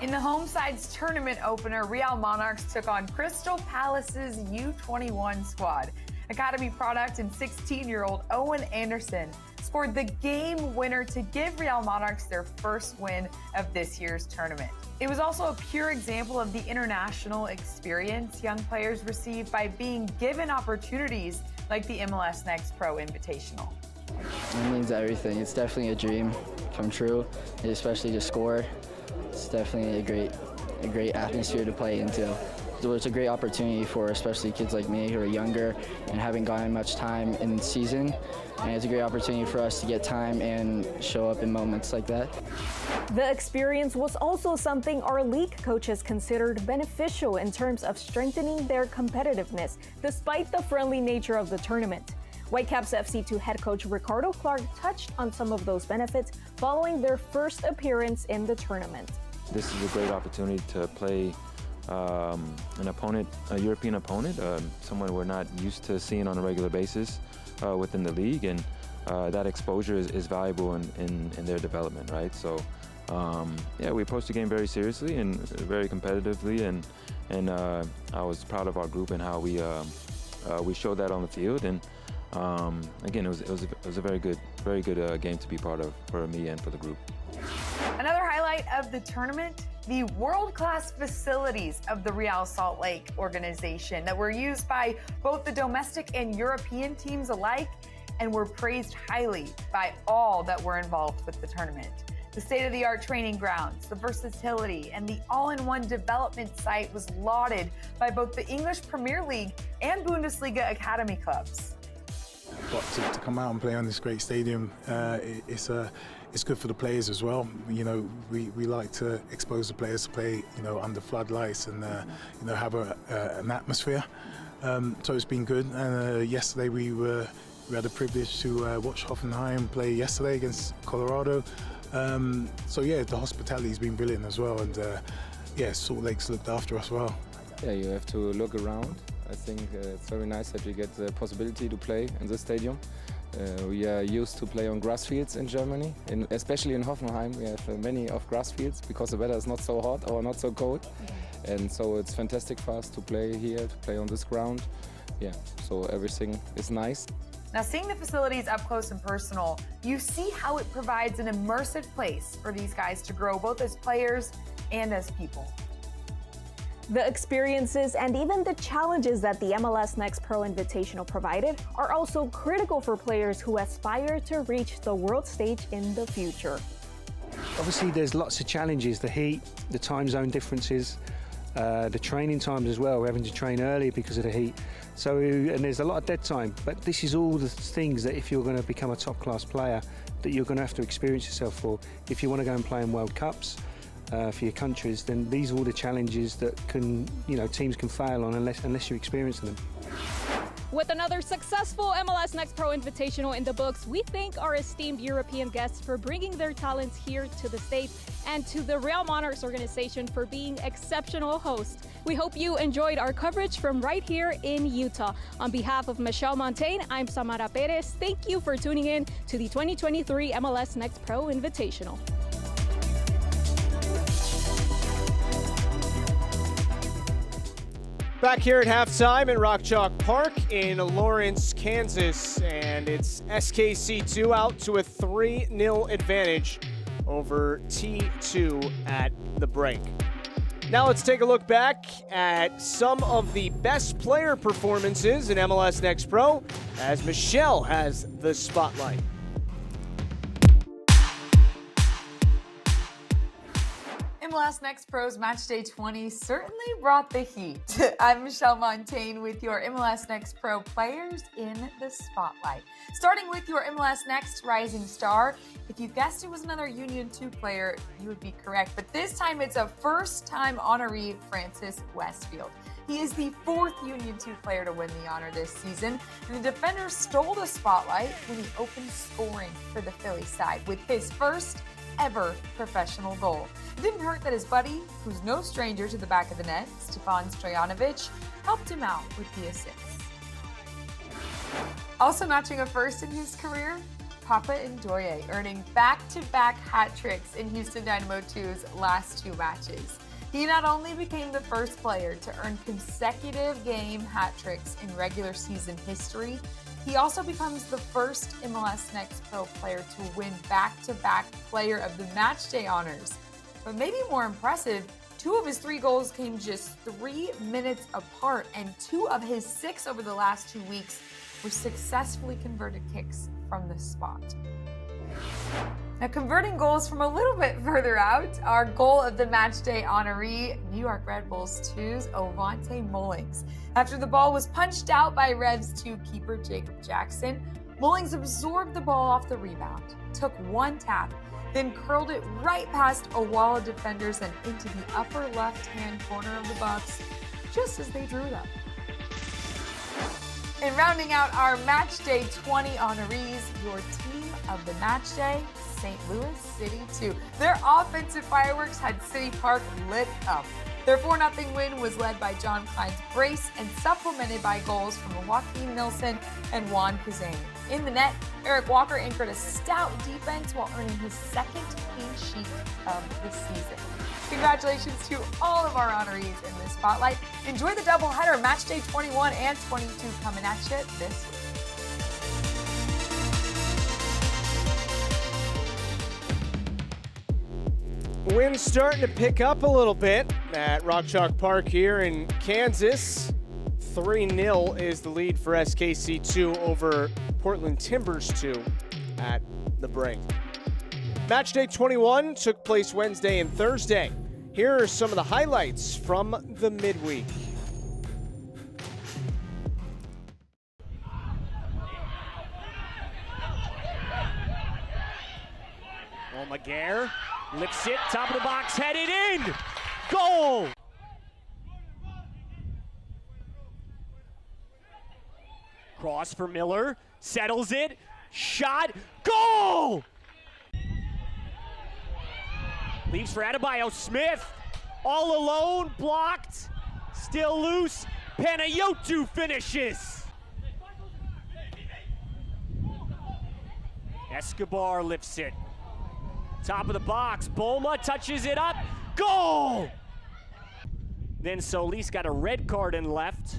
In the home side's tournament opener, Real Monarchs took on Crystal Palace's U21 squad. Academy product and 16-year-old Owen Anderson scored the game winner to give Real Monarchs their first win of this year's tournament. It was also a pure example of the international experience young players receive by being given opportunities like the MLS Next Pro Invitational. It means everything. It's definitely a dream come true, especially to score. It's definitely a great atmosphere to play into. So it's a great opportunity for especially kids like me who are younger and haven't gotten much time in the season. And it's a great opportunity for us to get time and show up in moments like that. The experience was also something our league coaches considered beneficial in terms of strengthening their competitiveness, despite the friendly nature of the tournament. Whitecaps FC2 head coach Ricardo Clark touched on some of those benefits following their first appearance in the tournament. This is a great opportunity to play an opponent, a European opponent, someone we're not used to seeing on a regular basis within the league, and that exposure is valuable in their development, right? So, yeah, we approached the game very seriously and very competitively, and I was proud of our group and how we showed that on the field. And again, it was a very good game to be part of for me and for the group. Another highlight of the tournament, the world-class facilities of the Real Salt Lake organization that were used by both the domestic and European teams alike and were praised highly by all that were involved with the tournament. The state-of-the-art training grounds, the versatility, and the all-in-one development site was lauded by both the English Premier League and Bundesliga academy clubs. But to come out and play on this great stadium, it's good for the players as well. You know, we like to expose the players to play, you know, under floodlights and you know, have an atmosphere. So it's been good. And yesterday we had the privilege to watch Hoffenheim play yesterday against Colorado. So yeah, the hospitality's been brilliant as well, and yeah, Salt Lake's looked after us well. Yeah, you have to look around. I think it's very nice that we get the possibility to play in this stadium. We are used to play on grass fields in Germany, especially in Hoffenheim. We have many of grass fields because the weather is not so hot or not so cold. And so it's fantastic for us to play here, to play on this ground. Yeah, so everything is nice. Now, seeing the facilities up close and personal, you see how it provides an immersive place for these guys to grow both as players and as people. The experiences and even the challenges that the MLS Next Pro Invitational provided are also critical for players who aspire to reach the world stage in the future. Obviously, there's lots of challenges: the heat, the time zone differences, the training times as well. We're having to train early because of the heat. So, and there's a lot of dead time. But this is all the things that if you're going to become a top-class player, that you're going to have to experience yourself for. If you want to go and play in World Cups for your countries, then these are all the challenges that teams can fail on unless you experience them. With another successful MLS Next Pro Invitational in the books, we thank our esteemed European guests for bringing their talents here to the States, and to the Real Monarchs organization for being exceptional hosts. We hope you enjoyed our coverage from right here in Utah. On behalf of Michelle Montaigne, I'm Samara Perez. Thank you for tuning in to the 2023 MLS Next Pro Invitational. Back here at halftime in Rock Chalk Park in Lawrence, Kansas, and it's SKC2 out to a 3-0 advantage over T2 at the break. Now let's take a look back at some of the best player performances in MLS Next Pro as Michelle has the spotlight. MLS Next Pro's Matchday 20 certainly brought the heat. I'm Michelle Montaigne with your MLS Next Pro players in the spotlight. Starting with your MLS Next Rising Star. If you guessed it was another Union 2 player, you would be correct. But this time it's a first-time honoree, Francis Westfield. He is the 4th Union 2 player to win the honor this season, and the defender stole the spotlight when he opened scoring for the Philly side with his first ever professional goal. It didn't hurt that his buddy, who's no stranger to the back of the net, Stefan Stojanovic, helped him out with the assist. Also notching a first in his career, Papa Ndoye, earning back-to-back hat tricks in Houston Dynamo 2's last 2 matches. He not only became the first player to earn consecutive game hat tricks in regular season history, he also becomes the first MLS Next Pro player to win back-to-back Player of the Matchday honors. But maybe more impressive, 2 of his 3 goals came just 3 minutes apart, and 2 of his 6 over the last 2 weeks were successfully converted kicks from the spot. Now, converting goals from a little bit further out, our goal of the matchday honoree, New York Red Bulls 2's Ovante Mullings. After the ball was punched out by Revs 2 keeper Jacob Jackson, Mullings absorbed the ball off the rebound, took 1 tap, then curled it right past a wall of defenders and into the upper left-hand corner of the box, just as they drew it up. And rounding out our Matchday 20 honorees, your team of the matchday, St. Louis City 2. Their offensive fireworks had City Park lit up. Their 4-0 win was led by John Klein's brace and supplemented by goals from Joaquin Nilsson and Juan Kazane. In the net, Eric Walker anchored a stout defense while earning his 2nd clean sheet of the season. Congratulations to all of our honorees in this spotlight. Enjoy the doubleheader, Matchday 21 and 22 coming at you this week. Wind's starting to pick up a little bit at Rock Chalk Park here in Kansas. 3-0 is the lead for SKC2 over Portland Timbers 2 at the break. Matchday 21 took place Wednesday and Thursday. Here are some of the highlights from the midweek. Maguire lifts it, top of the box, headed in! Goal! Cross for Miller, settles it, shot, goal! Leaves for Adebayo, Smith, all alone, blocked, still loose, Panayotou finishes! Escobar lifts it. Top of the box, Boma touches it up, goal! Then Solis got a red card and left.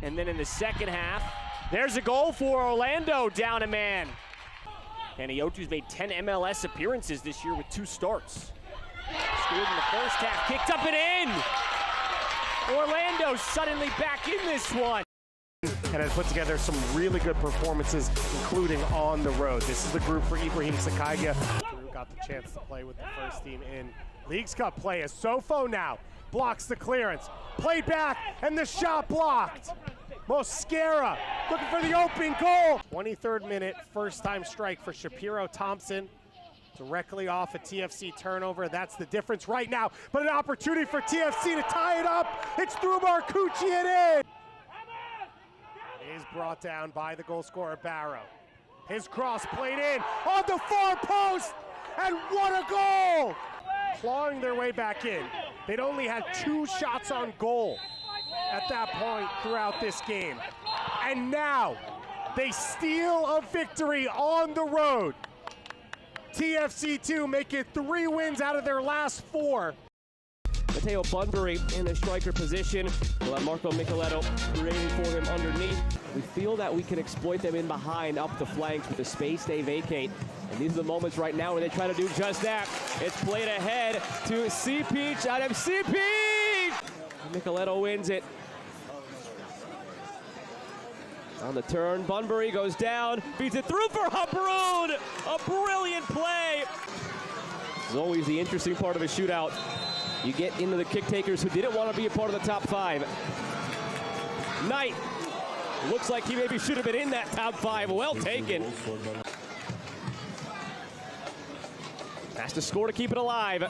And then in the second half, there's a goal for Orlando, down a man. And Iotou's made 10 MLS appearances this year with 2 starts. Scored in the first half, kicked up and in! Orlando suddenly back in this one. And has put together some really good performances, including on the road. This is the group for Ibrahim Sakaya. Drew got the chance to play with the first team in Leagues Cup play as Sofo now blocks the clearance. Played back, and the shot blocked. Mosquera looking for the open goal. 23rd minute, first-time strike for Shapiro Thompson. Directly off a TFC turnover. That's the difference right now. But an opportunity for TFC to tie it up. It's through Marcucci and in. Is brought down by the goal scorer Barrow. His cross played in on the far post, and what a goal! Clawing their way back in. They'd only had 2 shots on goal at that point throughout this game. And now they steal a victory on the road. TFC2 make it 3 wins out of their last 4. Matteo Bunbury in the striker position. We'll have Marco Micheletto creating for him underneath. We feel that we can exploit them in behind up the flanks with the space they vacate. And these are the moments right now where they try to do just that. It's played ahead to C-Peach out of C-Peach! Micheletto wins it. On the turn, Bunbury goes down, feeds it through for Habroon! A brilliant play! This is always the interesting part of a shootout. You get into the kick takers who didn't want to be a part of the top 5. Knight looks like he maybe should have been in that top 5. Well taken. Has to score to keep it alive.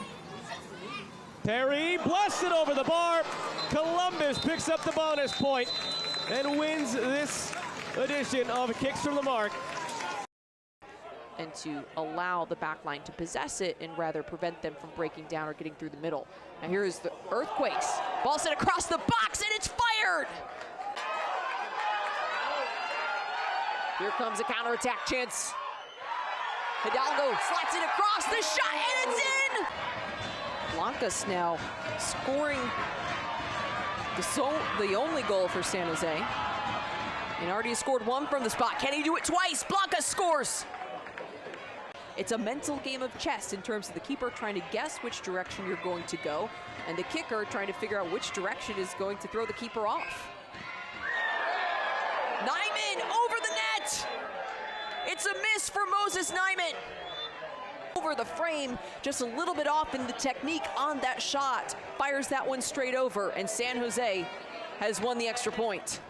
Perry blasted over the bar. Columbus picks up the bonus point and wins this edition of Kicks from the Mark. And to allow the back line to possess it and rather prevent them from breaking down or getting through the middle. Now here is the Earthquakes. Ball sent across the box and it's fired! Here comes a counterattack chance. Hidalgo slats it across the shot and it's in! Blancas now scoring the only goal for San Jose. And already has scored 1 from the spot. Can he do it twice? Blancas scores! It's a mental game of chess in terms of the keeper trying to guess which direction you're going to go, and the kicker trying to figure out which direction is going to throw the keeper off. Nyman over the net! It's a miss for Moses Nyman. Over the frame, just a little bit off in the technique on that shot. Fires that one straight over, and San Jose has won the extra point.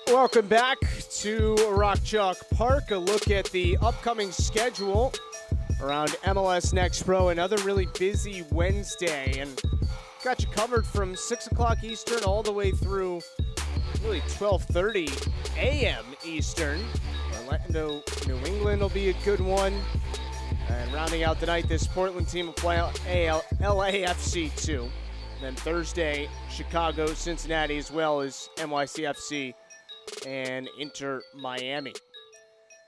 Welcome back to Rock Chalk Park. A look at the upcoming schedule around MLS Next Pro. Another really busy Wednesday, and got you covered from 6 o'clock Eastern all the way through really 12:30 a.m. Eastern. Orlando, New England will be a good one. And rounding out the night, this Portland team will play LAFC 2. And then Thursday, Chicago, Cincinnati, as well as NYCFC and Inter Miami.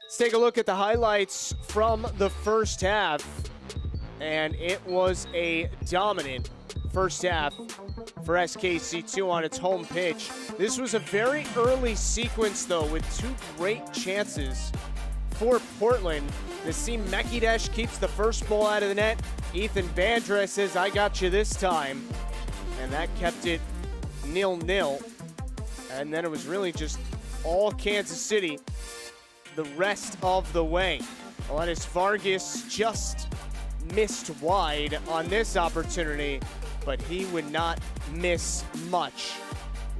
Let's take a look at the highlights from the first half. And it was a dominant first half for SKC2 on its home pitch. This was a very early sequence, though, with 2 great chances for Portland. Nassim Mekidesh keeps the first ball out of the net. Ethan Bandra says, "I got you this time." And that kept it 0-0. And then it was really just all Kansas City the rest of the way. Alenis Vargas just missed wide on this opportunity, but he would not miss much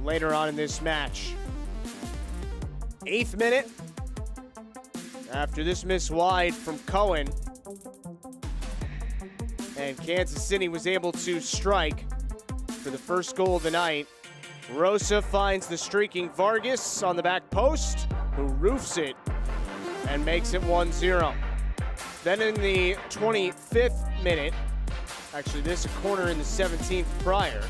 later on in this match. 8th minute, after this miss wide from Cohen, and Kansas City was able to strike for the first goal of the night. Rosa finds the streaking Vargas on the back post, who roofs it and makes it 1-0. Then in the 25th minute, actually this a corner in the 17th prior,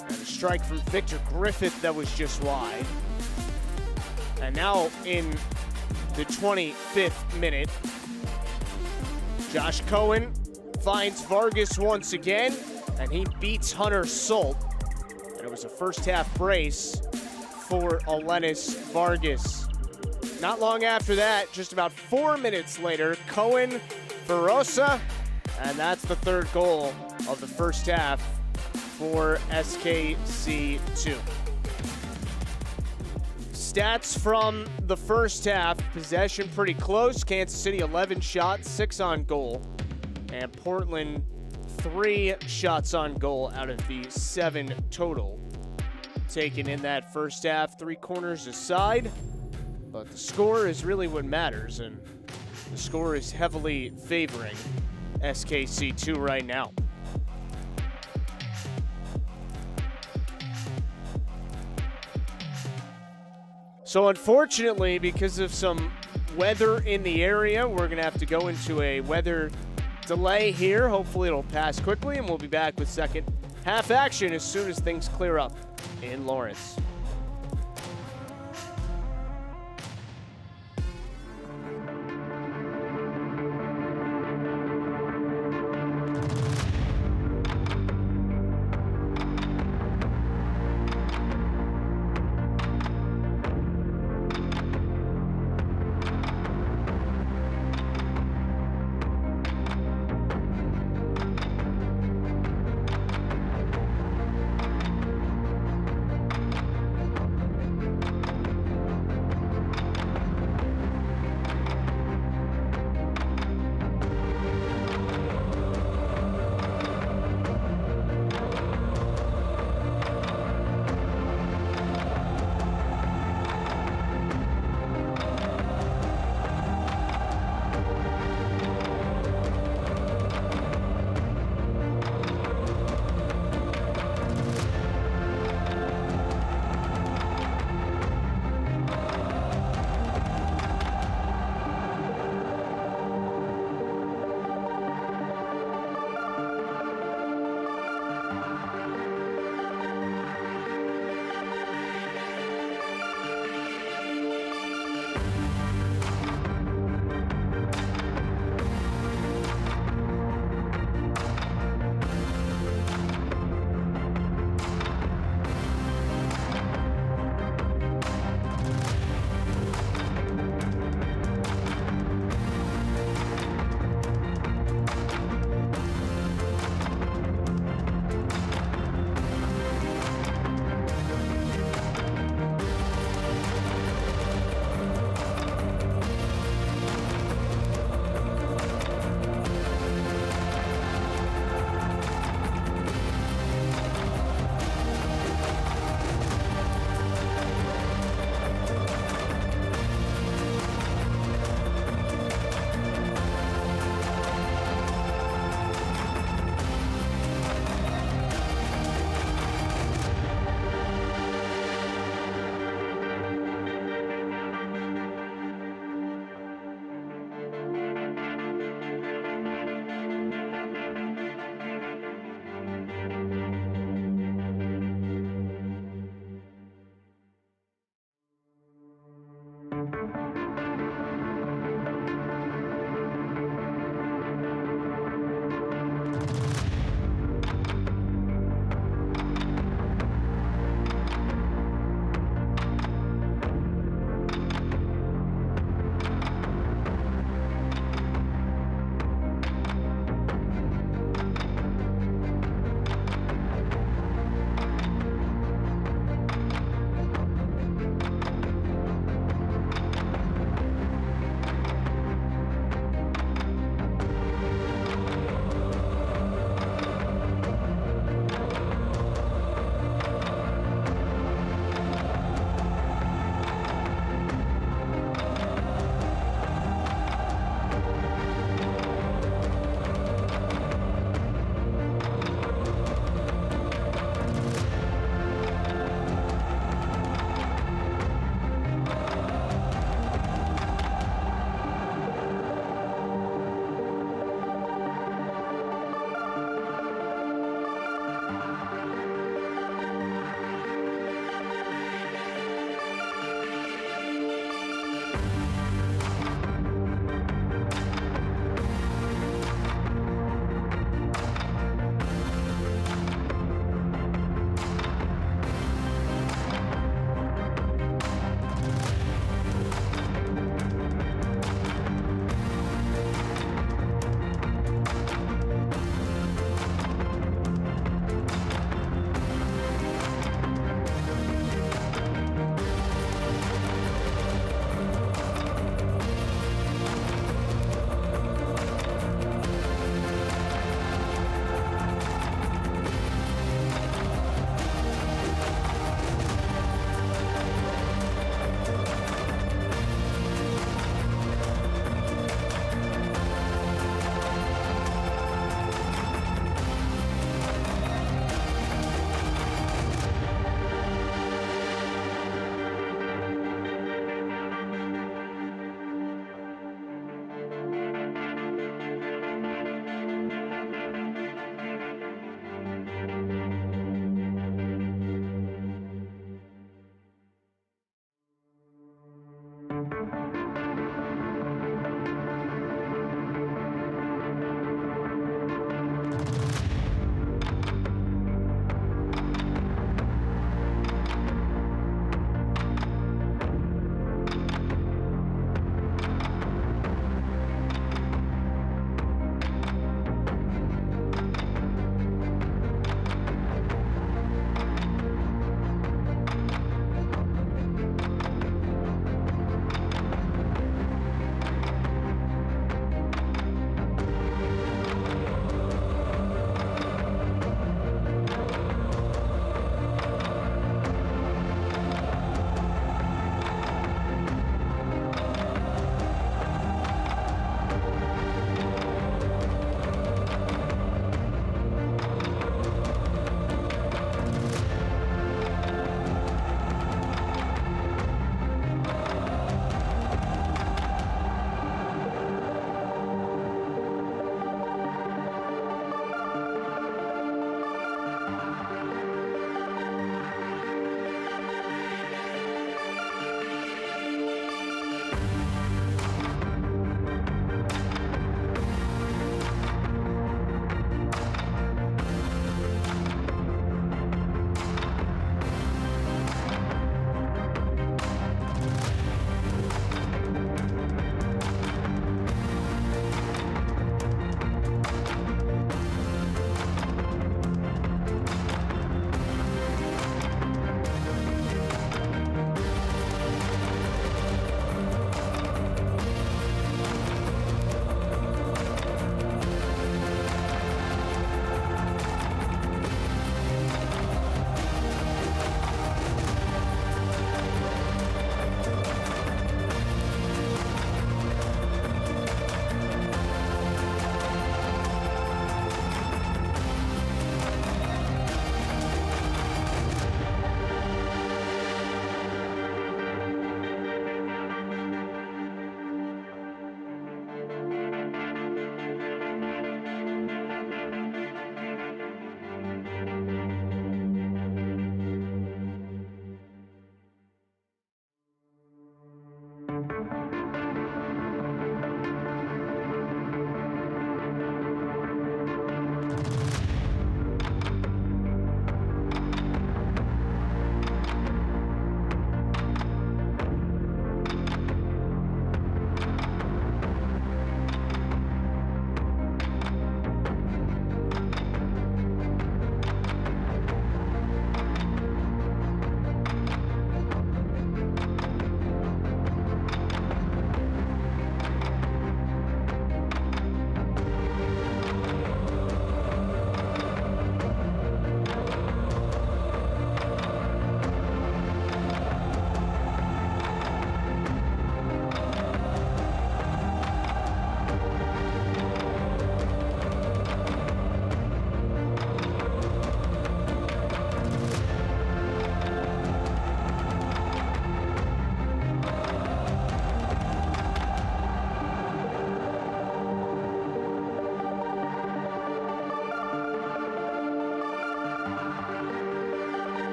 and a strike from Victor Griffith that was just wide. And now in the 25th minute, Josh Cohen finds Vargas once again, and he beats Hunter Solt. And it was a first half brace for Alenis Vargas. Not long after that, just about 4 minutes later, Cohen for Rosa, and that's the 3rd goal of the first half for SKC2. Stats from the first half: possession pretty close. Kansas City 11 shots, 6 on goal, and Portland 3 shots on goal out of the 7 total taken in that first half. 3 corners aside, but the score is really what matters, and the score is heavily favoring SKC2 right now. So unfortunately, because of some weather in the area, we're going to have to go into a weather delay here. Hopefully it'll pass quickly, and we'll be back with second half action as soon as things clear up in Lawrence.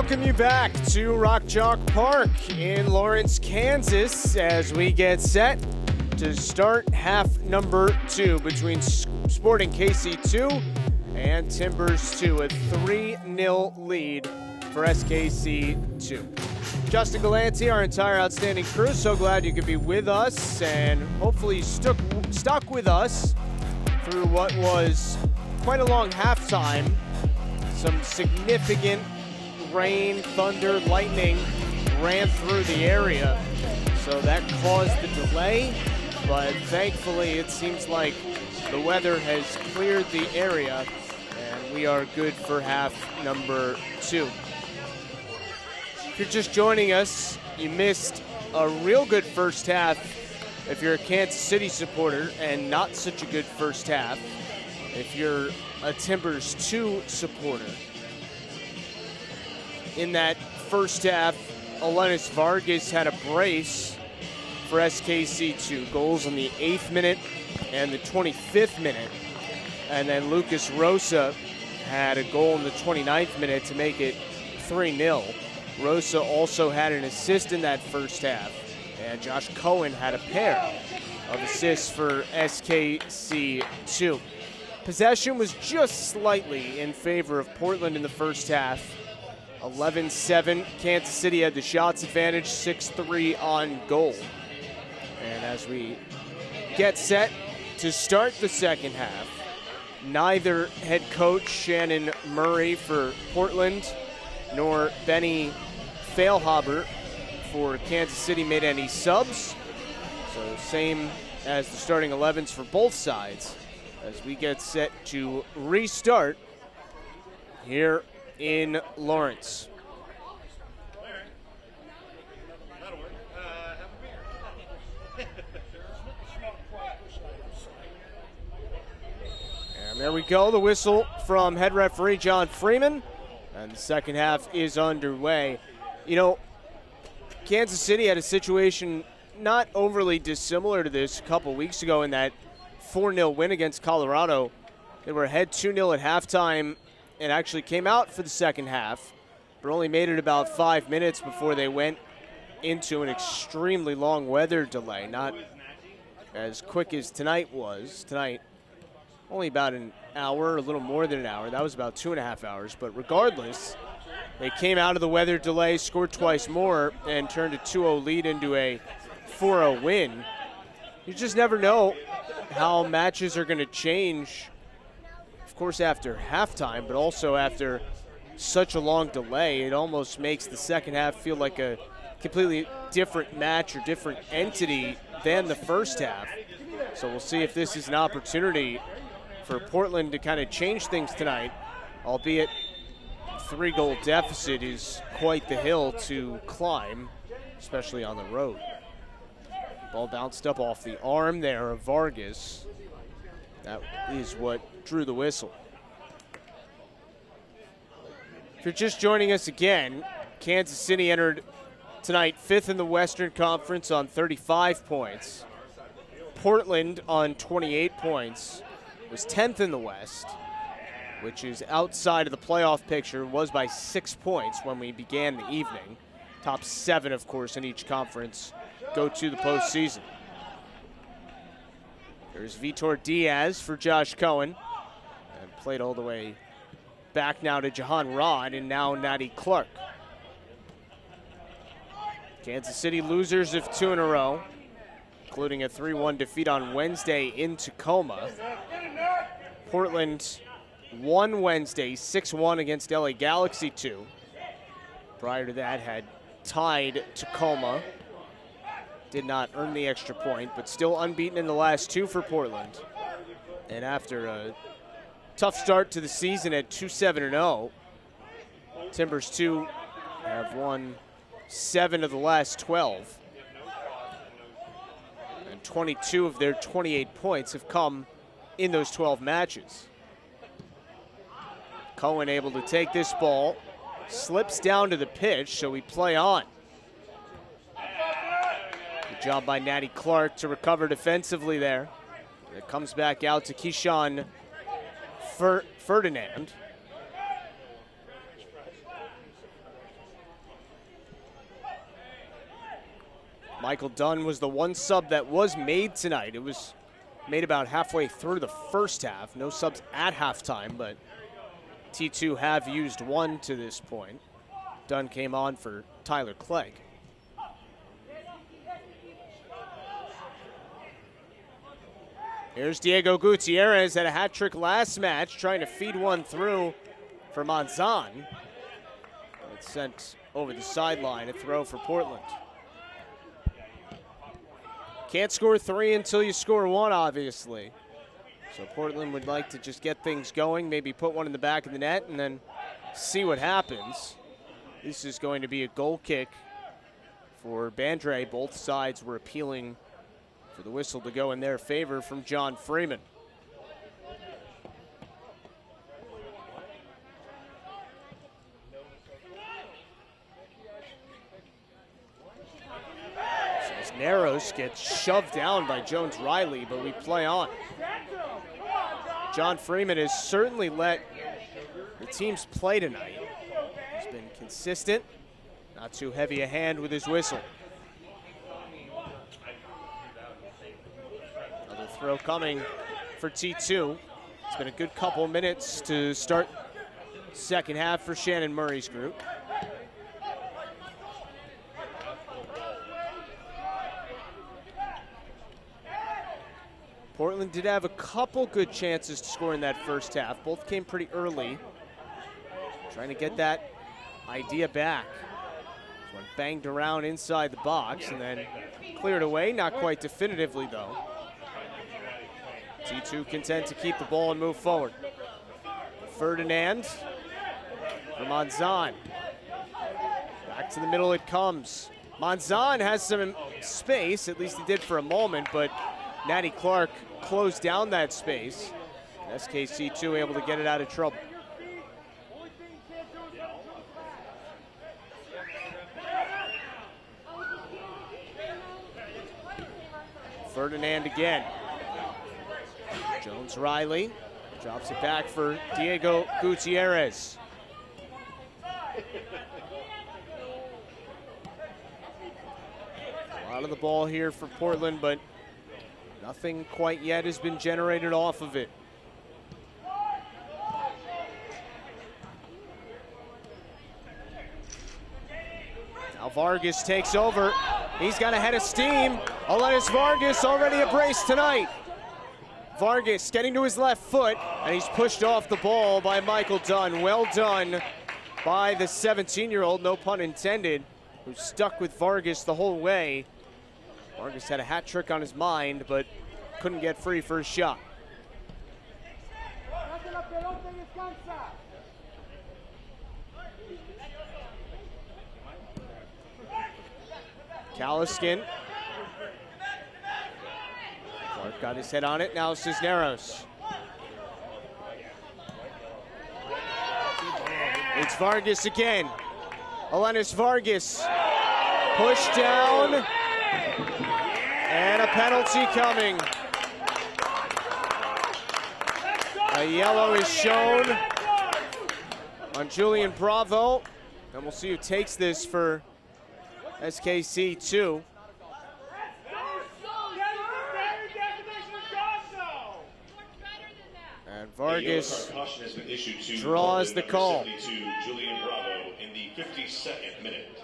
welcome you back to Rock Chalk Park in Lawrence, Kansas, as we get set to start half number 2 between Sporting KC2 and Timbers 2, a 3-0 lead for SKC2. Justin Galanti, our entire outstanding crew, so glad you could be with us, and hopefully stuck with us through what was quite a long halftime. Some significant rain, thunder, lightning ran through the area, so that caused the delay, but thankfully it seems like the weather has cleared the area and we are good for half number 2. If you're just joining us, you missed a real good first half if you're a Kansas City supporter, and not such a good first half if you're a Timbers 2 supporter. In that first half, Alenis Vargas had a brace for SKC2. Goals in the 8th minute and the 25th minute. And then Lucas Rosa had a goal in the 29th minute to make it 3-0. Rosa also had an assist in that first half. And Josh Cohen had a pair of assists for SKC2. Possession was just slightly in favor of Portland in the first half. 11-7, Kansas City had the shots advantage, 6-3 on goal. And as we get set to start the second half, neither head coach Shannon Murray for Portland nor Benny Feilhaber for Kansas City made any subs. So same as the starting 11s for both sides as we get set to restart here in Lawrence. And there we go, the whistle from head referee John Freeman, and the second half is underway. You know, Kansas City had a situation not overly dissimilar to this a couple weeks ago in that 4-0 win against Colorado. They were ahead 2-0 at halftime and actually came out for the second half, but only made it about 5 minutes before they went into an extremely long weather delay. Not as quick as tonight was. Tonight, only about an hour, a little more than an hour. That was about 2.5 hours, but regardless, they came out of the weather delay, scored twice more, and turned a 2-0 lead into a 4-0 win. You just never know how matches are going to change, of course, after halftime, but also after such a long delay. It almost makes the second half feel like a completely different match or different entity than the first half. So we'll see if this is an opportunity for Portland to kind of change things tonight, albeit 3-goal deficit is quite the hill to climb, especially on the road. Ball bounced up off the arm there of Vargas. That is what drew the whistle. If you're just joining us again, Kansas City entered tonight 5th in the Western Conference on 35 points. Portland on 28 points was 10th in the West, which is outside of the playoff picture, was by 6 points when we began the evening. Top 7, of course, in each conference go to the postseason. There's Vitor Diaz for Josh Cohen, and played all the way back now to Jahan Rod, and now Natty Clark. Kansas City losers of 2 in a row, including a 3-1 defeat on Wednesday in Tacoma. Portland won Wednesday 6-1 against LA Galaxy 2. Prior to that, had tied Tacoma. Did not earn the extra point, but still unbeaten in the last 2 for Portland. And after a tough start to the season at 2-7-0, Timbers 2 have won 7 of the last 12. And 22 of their 28 points have come in those 12 matches. Cohen able to take this ball, slips down to the pitch, so we play on. Good job by Natty Clark to recover defensively there. It comes back out to Keyshawn Ferdinand. Michael Dunn was the one sub that was made tonight. It was made about halfway through the first half. No subs at halftime, but T2 have used one to this point. Dunn came on for Tyler Clegg. Here's Diego Gutierrez, had a hat trick last match, trying to feed one through for Manzan. It's sent over the sideline, a throw for Portland. Can't score 3 until you score 1, obviously. So Portland would like to just get things going, maybe put one in the back of the net and then see what happens. This is going to be a goal kick for Bandre. Both sides were appealing for the whistle to go in their favor from John Freeman. Narrows gets shoved down by Jones Riley, but we play on. John Freeman has certainly let the teams play tonight. He's been consistent, not too heavy a hand with his whistle. Another throw coming for T2. It's been a good couple minutes to start second half for Shannon Murray's group. Portland did have a couple good chances to score in that first half. Both came pretty early. Trying to get that idea back. This one banged around inside the box and then cleared away. Not quite definitively, though. T2 content to keep the ball and move forward. Ferdinand for Manzan. Back to the middle it comes. Manzan has some space, at least he did for a moment, but Natty Clark closed down that space. And SKC2 able to get it out of trouble. Ferdinand again. Jones Riley drops it back for Diego Gutierrez. A lot of the ball here for Portland, but nothing quite yet has been generated off of it. Now Vargas takes over. He's got a head of steam. Alenis Vargas already a brace tonight. Vargas getting to his left foot, and he's pushed off the ball by Michael Dunn. Well done by the 17-year-old, no pun intended, who stuck with Vargas the whole way. Vargas had a hat trick on his mind, but couldn't get free for his shot. Calliskin. Clark got his head on it, now Cisneros. It's Vargas again. Alenis Vargas pushed down. And a penalty coming. A yellow is shown on Julian Bravo. And we'll see who takes this for SKC2. And Vargas draws the call. Julian Bravo in the 52nd minute.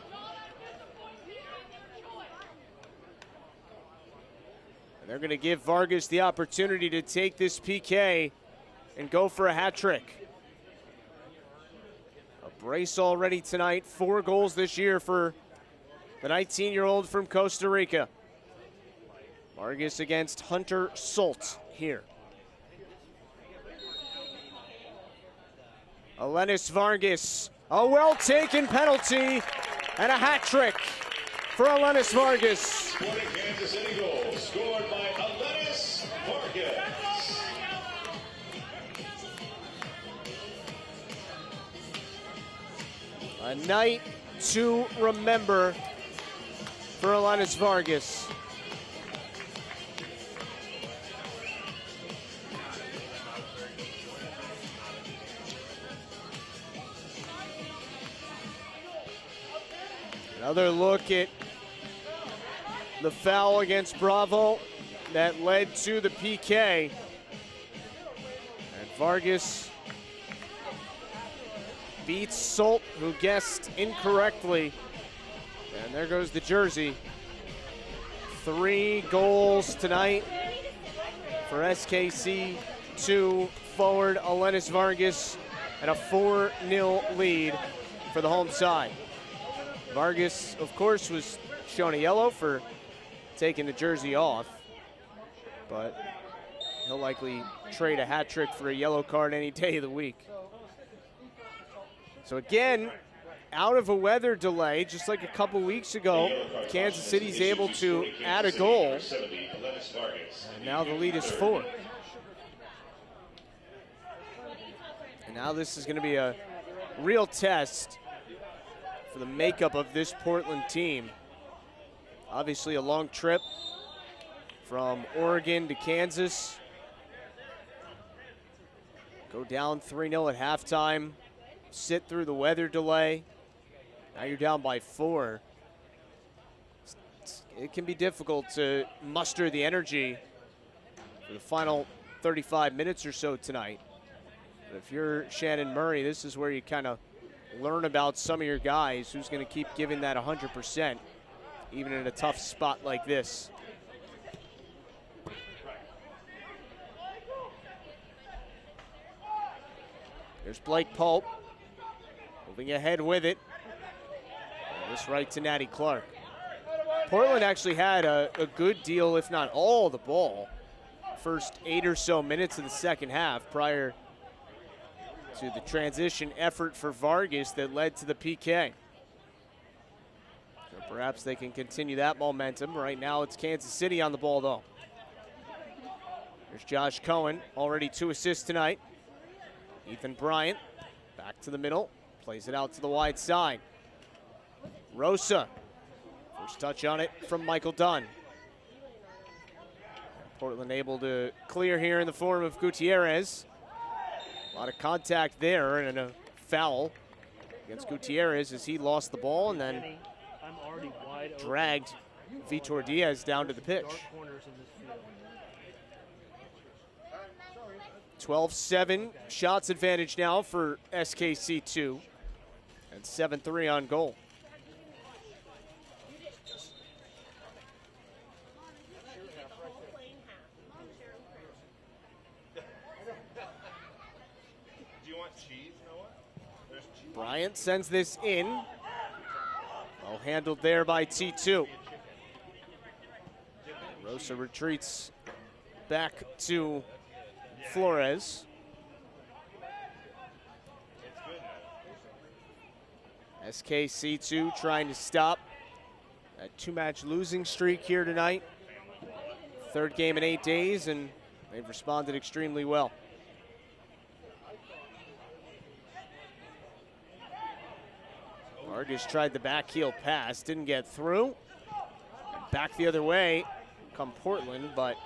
And they're going to give Vargas the opportunity to take this PK and go for a hat trick. A brace already tonight, 4 goals this year for the 19-year-old from Costa Rica. Vargas against Hunter Solt here. Alenis Vargas, a well-taken penalty and a hat trick for Alenis Vargas. Sporting Kansas City goal scored by Alenis Vargas. A night to remember for Alenis Vargas. Another look at the foul against Bravo that led to the PK. And Vargas beats Solt, who guessed incorrectly. And there goes the jersey. 3 goals tonight for SKC 2 forward Alenis Vargas, and a 4-0 lead for the home side. Vargas, of course, was shown a yellow for taking the jersey off, but he'll likely trade a hat trick for a yellow card any day of the week. So again, out of a weather delay, just like a couple weeks ago, Kansas City's able to add a goal, and now the lead is 4. And now this is going to be a real test for the makeup of this Portland team. Obviously a long trip from Oregon to Kansas. Go down 3-0 at halftime, sit through the weather delay. Now you're down by 4. It can be difficult to muster the energy for the final 35 minutes or so tonight. But if you're Shannon Murray, this is where you kind of learn about some of your guys, who's going to keep giving that 100%, even in a tough spot like this. There's Blake Pope, moving ahead with it. And this right to Natty Clark. Portland actually had a good deal, if not all, the ball. First 8 or so minutes of the second half prior to the transition effort for Vargas that led to the PK. So perhaps they can continue that momentum. Right now it's Kansas City on the ball, though. There's Josh Cohen, already 2 assists tonight. Ethan Bryant back to the middle, plays it out to the wide side. Rosa, first touch on it from Michael Dunn. Portland able to clear here in the form of Gutierrez. A lot of contact there and a foul against Gutierrez as he lost the ball and then dragged Vitor Diaz down to the pitch. 12-7 shots advantage now for SKC2 and 7-3 on goal. Bryant sends this in. Well handled there by T2. Rosa retreats back to Flores. SKC2 trying to stop that 2-match losing streak here tonight. 3rd game in 8 days, and they've responded extremely well. Vargas tried the backheel pass, didn't get through. And back the other way come Portland, but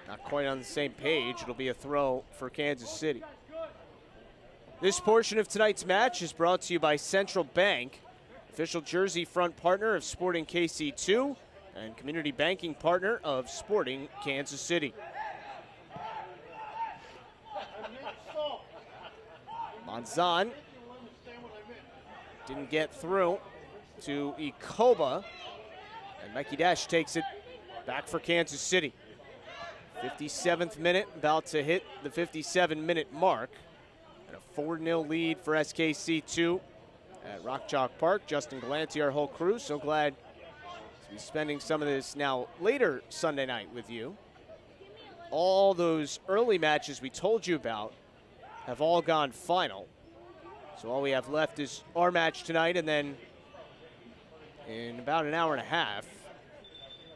not quite on the same page. It'll be a throw for Kansas City. This portion of tonight's match is brought to you by Central Bank, official jersey front partner of Sporting KC2 and community banking partner of Sporting Kansas City. Manzan didn't get through to Ikoba, and Mikey Dash takes it back for Kansas City. 57th minute, about to hit the 57-minute mark. And a 4-0 lead for SKC2 at Rock Chalk Park. Justin Galanti, our whole crew, so glad to be spending some of this now later Sunday night with you. All those early matches we told you about have all gone final. So all we have left is our match tonight, and then in about an hour and a half,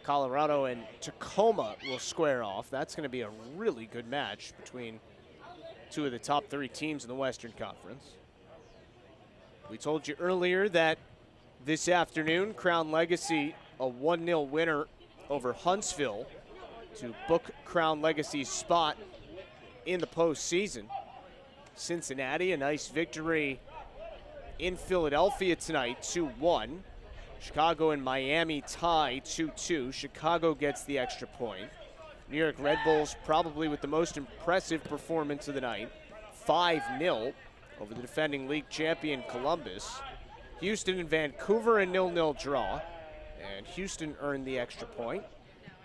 Colorado and Tacoma will square off. That's going to be a really good match between 2 of the top 3 teams in the Western Conference. We told you earlier that this afternoon, Crown Legacy, a 1-0 winner over Huntsville to book Crown Legacy's spot in the postseason. Cincinnati, a nice victory in Philadelphia tonight, 2-1. Chicago and Miami tie 2-2. Chicago gets the extra point. New York Red Bulls probably with the most impressive performance of the night. 5-0 over the defending league champion Columbus. Houston and Vancouver a 0-0 draw, and Houston earned the extra point.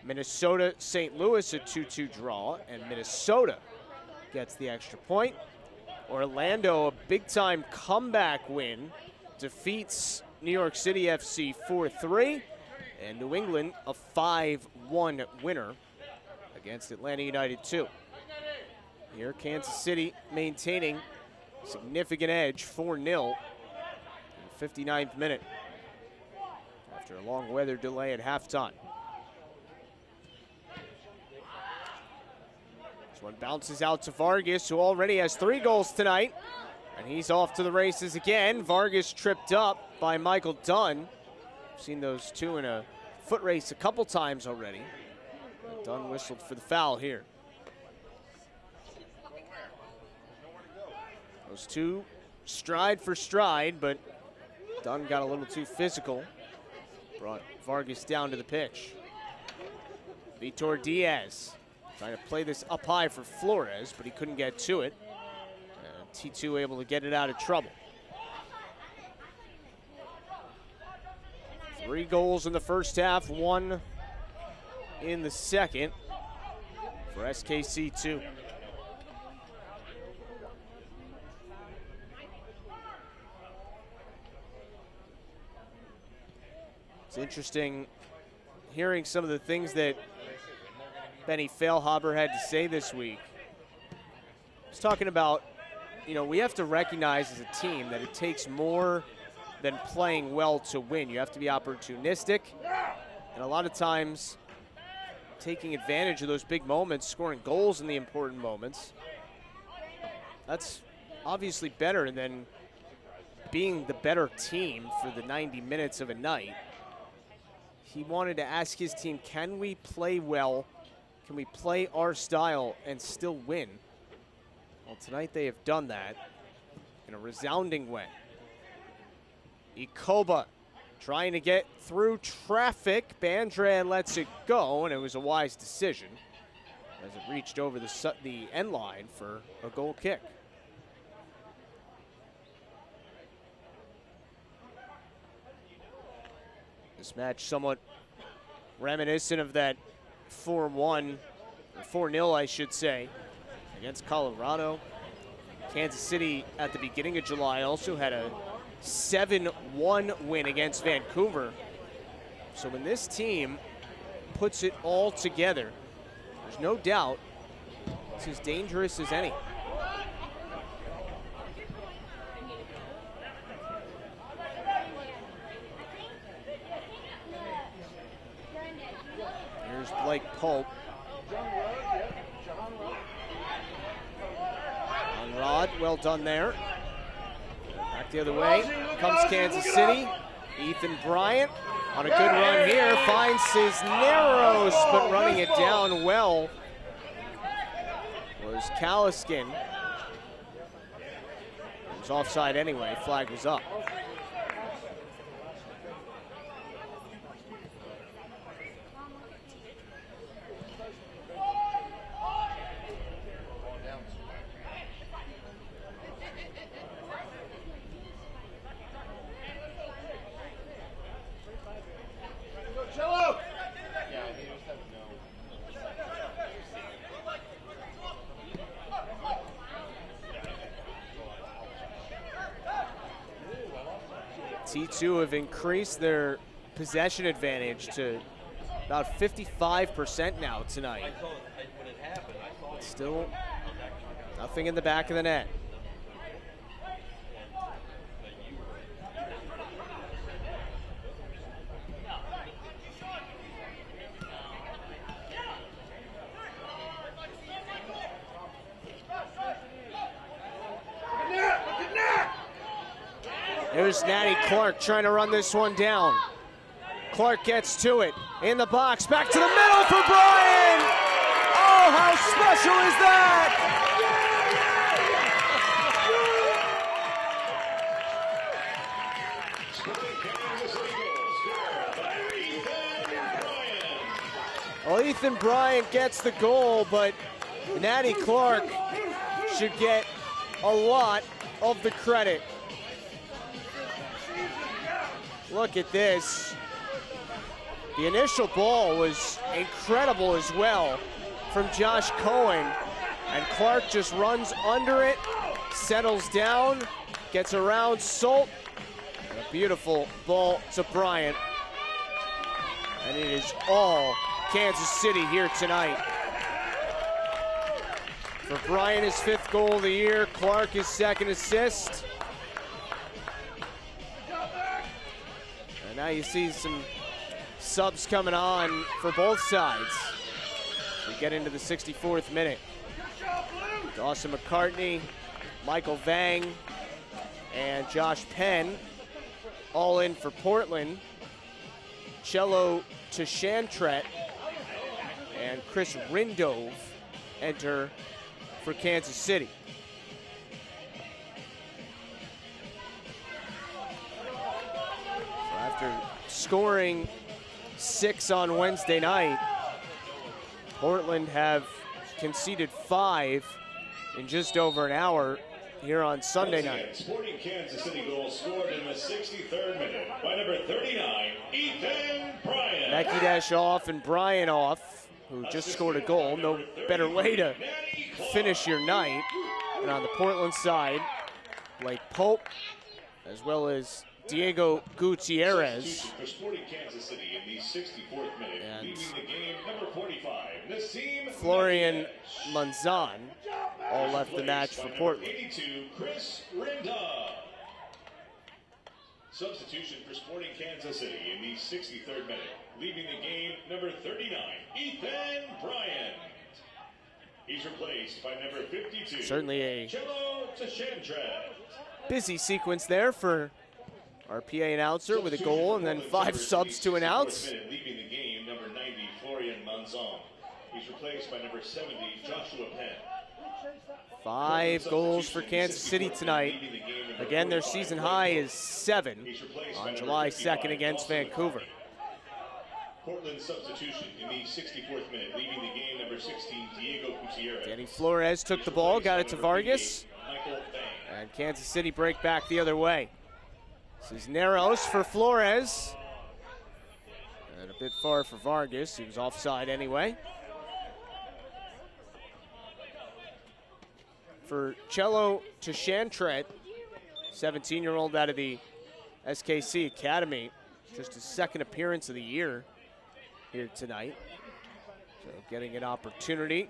Minnesota, St. Louis a 2-2 draw, and Minnesota gets the extra point. Orlando, a big-time comeback win, defeats New York City FC 4-3, and New England a 5-1 winner against Atlanta United 2. Here, Kansas City maintaining significant edge, 4-0 in the 59th minute after a long weather delay at halftime. This one bounces out to Vargas, who already has 3 goals tonight, and he's off to the races again. Vargas tripped up by Michael Dunn. We've seen those two in a foot race a couple times already. Dunn whistled for the foul here. Those two stride for stride, but Dunn got a little too physical. Brought Vargas down to the pitch. Vitor Diaz trying to play this up high for Flores, but he couldn't get to it. T2 able to get it out of trouble. 3 goals in the first half, 1 in the second for SKC2. It's interesting hearing some of the things that Benny Feilhaber had to say this week. He's talking about, you know, we have to recognize as a team that it takes more than playing well to win. You have to be opportunistic, and a lot of times taking advantage of those big moments, scoring goals in the important moments. That's obviously better than being the better team for the 90 minutes of a night. He wanted to ask his team, can we play well? Can we play our style and still win? Well, tonight they have done that in a resounding way. Ikoba trying to get through traffic. Bandran lets it go, and it was a wise decision as it reached over the end line for a goal kick. This match somewhat reminiscent of that 4-1, or 4-0, I should say, against Colorado. Kansas City at the beginning of July also had a 7-1 win against Vancouver. So when this team puts it all together, there's no doubt it's as dangerous as any. Here's Blake Pope. On Rod, well done there. Back the other way comes Kansas City. Ethan Bryant on a good run here, finds Cisneros, but running it down well was Kalaskin. It was offside anyway, flag was up. T2 have increased their possession advantage to about 55% now tonight. Still nothing in the back of the net. There's Natty Clark trying to run this one down. Clark gets to it, in the box, back to the middle for Brian! Oh, how special is that? Well, Ethan Bryant gets the goal, but Natty Clark should get a lot of the credit. Look at this. The initial ball was incredible as well from Josh Cohen, and Clark just runs under it, settles down, gets around Solt, and a beautiful ball to Bryant. And it is all Kansas City here tonight. For Bryant, his 5th goal of the year. Clark, his 2nd assist. And now you see some subs coming on for both sides. We get into the 64th minute. Dawson McCartney, Michael Vang, and Josh Penn all in for Portland. Cello Tshantret and Chris Rindove enter for Kansas City. So after scoring 6 on Wednesday night, Portland have conceded 5 in just over an hour here on Sunday night. Sporting Kansas City goal scored in the 63rd minute by number 39, Ethan Bryant. Mekhi off and Bryant off, who just scored a goal. No better way to finish your night. And on the Portland side, Blake Pope, as well as Diego Gutierrez. For Sporting Kansas City in the 64th minute, leaving the game, number 45, Nassim Florian Manzan all left the match for Portland. 82, Chris Rinda. Substitution for Sporting Kansas City in the 63rd minute, leaving the game, number 39, Ethan Bryant. He's replaced by number 52. Certainly a Cello Tshantret. busy sequence there for our PA announcer with a goal and then 5 subs to announce. Leaving the game, number 90, Florian Manzan. He's replaced by number 70, Joshua Penn. 5 goals for Kansas City tonight. Again, their season high is 7 on July 2nd against Vancouver. Portland substitution in the 64th minute, leaving the game, number 16, Diego Gutierrez. Danny Flores took the ball, got it to Vargas, and Kansas City break back the other way. Cisneros for Flores, and a bit far for Vargas. He was offside anyway. For Cello Tshantret, 17-year-old out of the SKC Academy, just his 2nd appearance of the year here tonight. So getting an opportunity.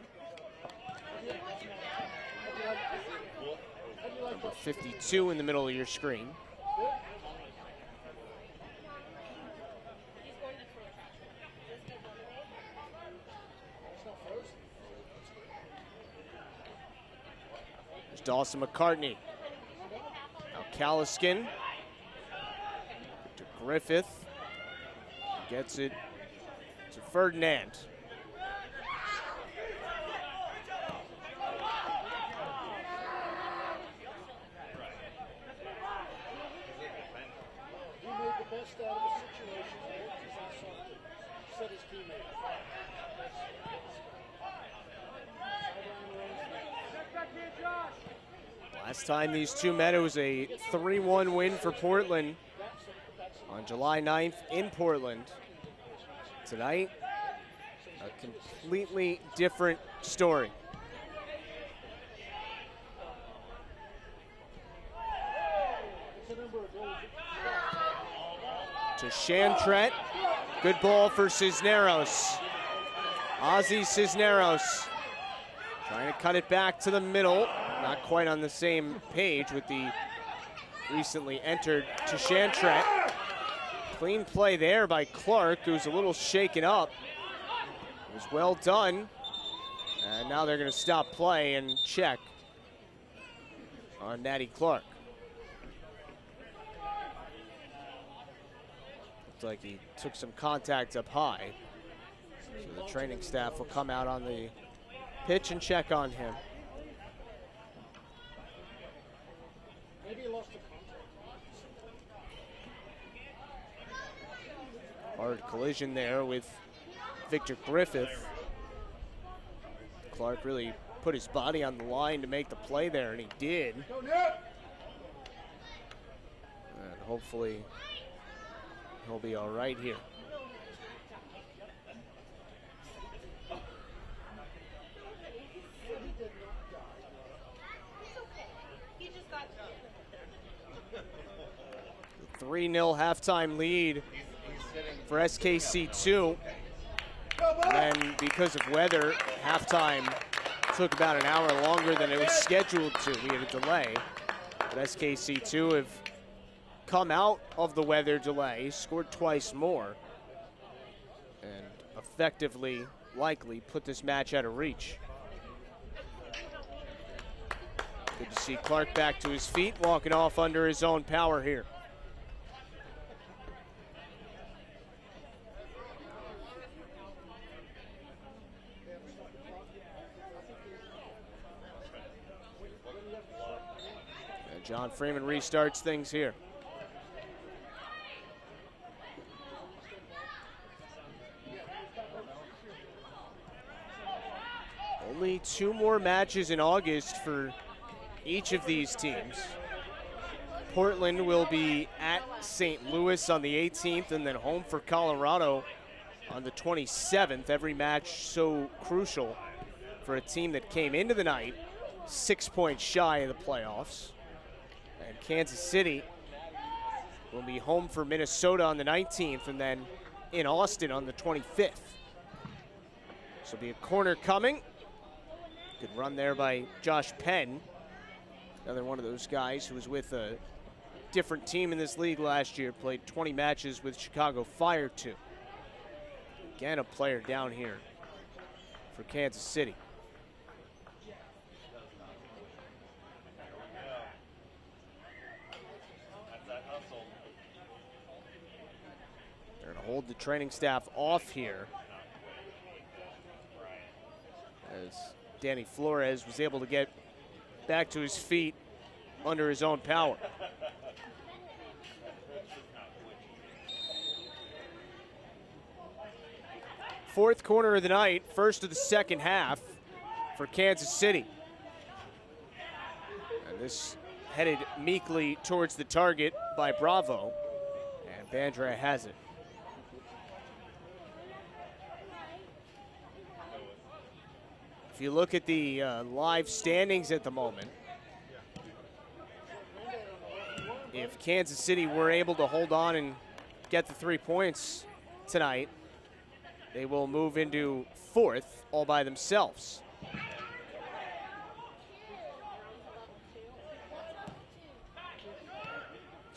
Number 52 in the middle of your screen. There's Dawson McCartney. Now Caliskin to Griffith. Gets it to Ferdinand. Last time these two met, it was a 3-1 win for Portland on July 9th in Portland. Tonight, a completely different story. To Tshantret, good ball for Cisneros. Ozzy Cisneros trying to cut it back to the middle. Not quite on the same page with the recently entered Tshantret. Clean play there by Clark, who's a little shaken up. It was well done. And now they're going to stop play and check on Natty Clark. Looks like he took some contact up high. So the training staff will come out on the pitch and check on him. Hard collision there with Victor Griffith. Clark really put his body on the line to make the play there, and he did. And hopefully he'll be all right here. The 3-0 halftime lead for SKC2. And then because of weather, halftime took about an hour longer than it was scheduled to. We had a delay. But SKC2 have come out of the weather delay, scored twice more, and effectively, likely, put this match out of reach. Good to see Clark back to his feet, walking off under his own power here. John Freeman restarts things here. Only 2 more matches in August for each of these teams. Portland will be at St. Louis on the 18th and then home for Colorado on the 27th. Every match so crucial for a team that came into the night 6 points shy of the playoffs. And Kansas City will be home for Minnesota on the 19th and then in Austin on the 25th. So be a corner coming. Good run there by Josh Penn. Another one of those guys who was with a different team in this league last year, played 20 matches with Chicago Fire too. Again, a player down here for Kansas City. They're going to hold the training staff off here as Danny Flores was able to get back to his feet under his own power. Fourth corner of the night, first of the second half for Kansas City. And this headed meekly towards the target by Bravo, and Bandra has it. If you look at the live standings at the moment, if Kansas City were able to hold on and get the 3 points tonight, they will move into fourth all by themselves.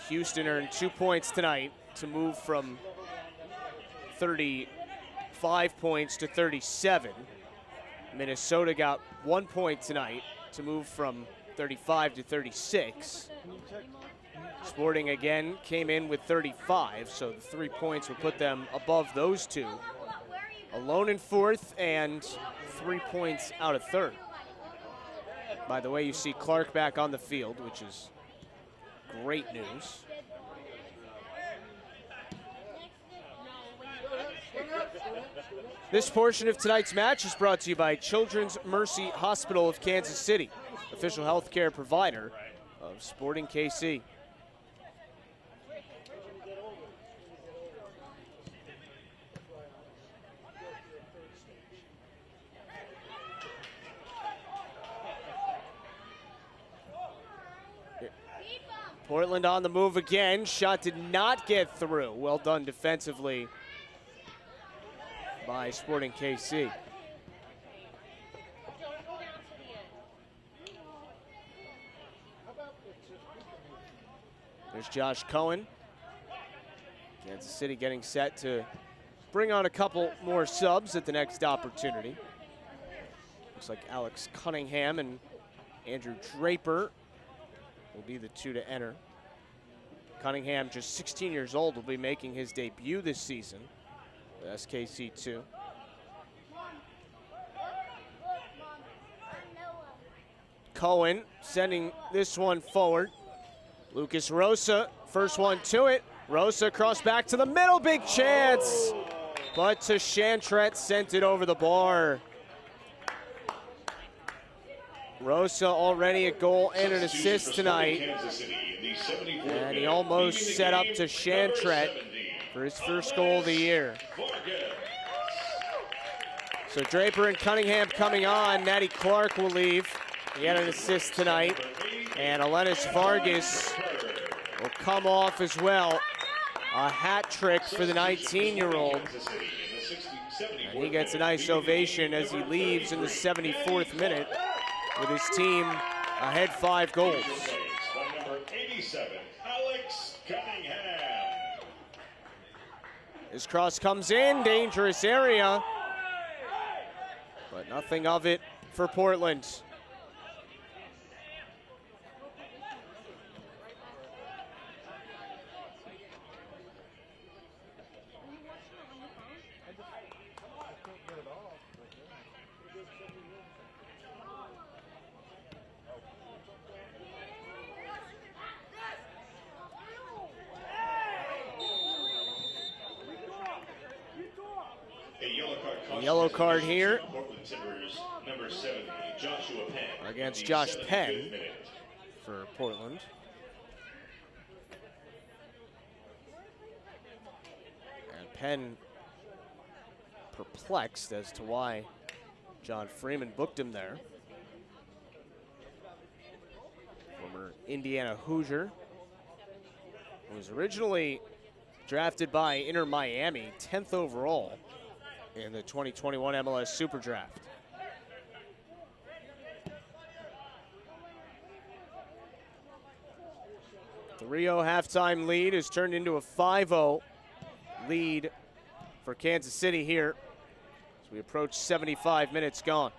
Houston earned 2 points tonight to move from 35 points to 37. Minnesota got 1 point tonight to move from 35 to 36. Sporting again came in with 35, so the 3 points would put them above those two. Alone in fourth and 3 points out of third. By the way, you see Clark back on the field, which is great news. This portion of tonight's match is brought to you by Children's Mercy Hospital of Kansas City, official healthcare provider of Sporting KC. Portland on the move again. Shot did not get through. Well done defensively by Sporting KC. There's Josh Cohen. Kansas City getting set to bring on a couple more subs at the next opportunity. Looks like Alex Cunningham and Andrew Draper will be the two to enter. Cunningham, just 16 years old, will be making his debut this season with SKC2. Cohen sending this one forward. Lucas Rosa, first one to it. Rosa cross back to the middle, big chance. but Shantret sent it over the bar. Rosa already a goal and an assist tonight. And he almost set up to Shantret for his first goal of the year. So Draper and Cunningham coming on. Natty Clark will leave. He had an assist tonight. And Alenis Vargas will come off as well. A hat trick for the 19-year-old. And he gets a nice ovation as he leaves in the 74th minute with his team ahead 5 goals. By number 87, Alex Cunningham. His cross comes in, dangerous area, but nothing of it for Portland. A yellow card here Portland Timbers, number 70, Joshua Penn. against Josh Penn for Portland. And Penn perplexed as to why John Freeman booked him there. Former Indiana Hoosier, who was originally drafted by Inter Miami, 10th overall in the 2021 MLS Super Draft. The 3-0 halftime lead has turned into a 5-0 lead for Kansas City here as we approach 75 minutes gone.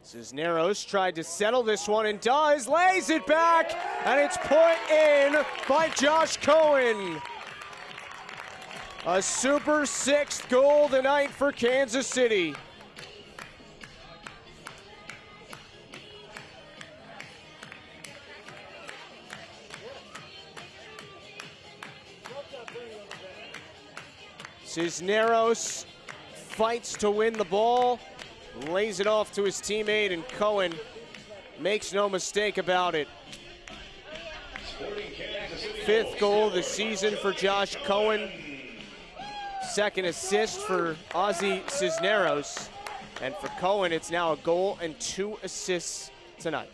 Cisneros tried to settle this one and does, lays it back, and it's put in by Josh Cohen. A super 6th goal tonight for Kansas City. Cisneros fights to win the ball, lays it off to his teammate, and Cohen makes no mistake about it. 5th goal of the season for Josh Cohen. 2nd assist for Ozzy Cisneros. And for Cohen, it's now a goal and 2 assists tonight.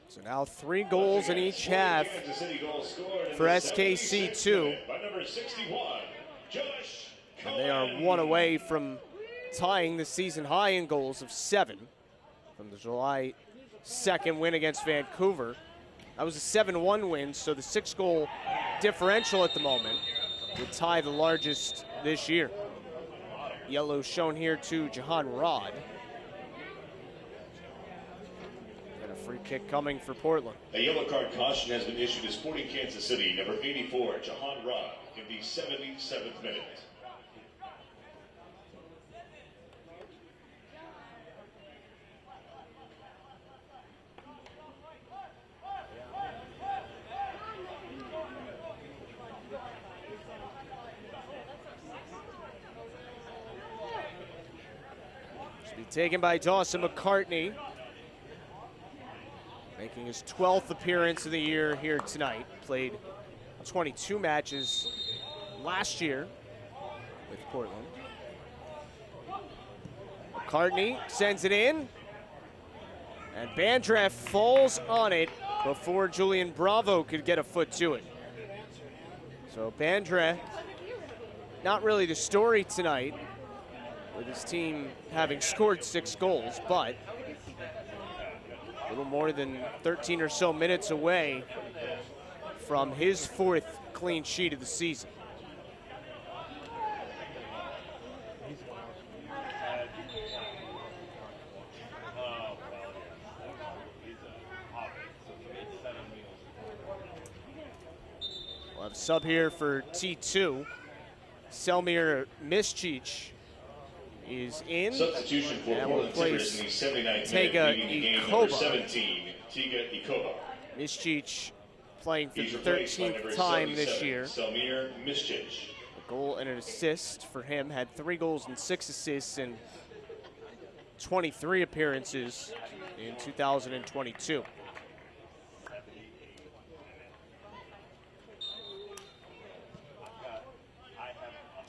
So now 3 goals in each half for SKC2. And they are 1 away from tying the season high in goals of 7 from the July 2nd win against Vancouver. That was a 7-1 win, so the 6-goal differential at the moment would tie the largest this year. Yellow shown here to Jahan Rod. Free kick coming for Portland. A yellow card caution has been issued to Sporting Kansas City, number 84, Jahan Rod, in the 77th minute. Should be taken by Dawson McCartney, making his 12th appearance of the year here tonight. Played 22 matches last year with Portland. McCartney sends it in, and Bandreff falls on it before Julian Bravo could get a foot to it. So Bandreff, not really the story tonight, with his team having scored 6 goals, but a little more than 13 or so minutes away from his 4th clean sheet of the season. Sub here for T2. Selmir Miscic is in. Substitution for and will Portland Timbers place in the 79th Tega minute, leaving the game number Ikoba. 17, Tiga Ikoba. Miscic playing for He's the replaced by 13th number time this 77, year. Selmir Miscic. A goal and an assist for him. Had 3 goals and 6 assists in 23 appearances in 2022.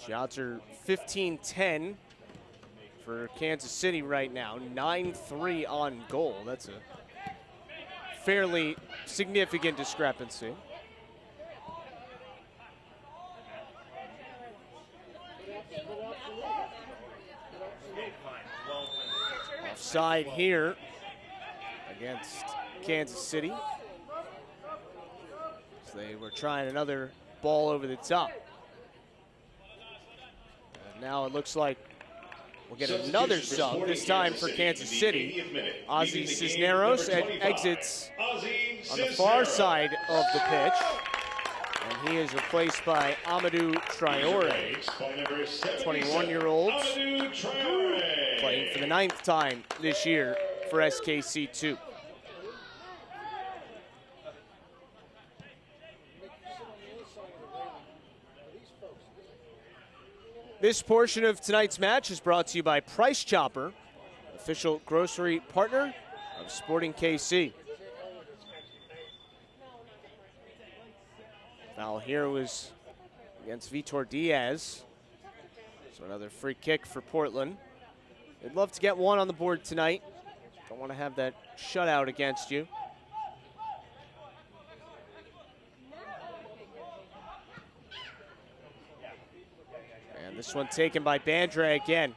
Shots are 15-10 for Kansas City right now. 9-3 on goal. That's a fairly significant discrepancy. Offside here against Kansas City. So they were trying another ball over the top. And now it looks like we'll get another sub, this time for Kansas City. Ozzy Cisneros exits on the far side of the pitch. And he is replaced by Amadou Traore, 21-year-old, playing for the 9th time this year for SKC2. This portion of tonight's match is brought to you by Price Chopper, official grocery partner of Sporting KC. Foul here was against Vitor Diaz. So another free kick for Portland. They'd love to get one on the board tonight. Don't want to have that shutout against you. And this one taken by Bandre again.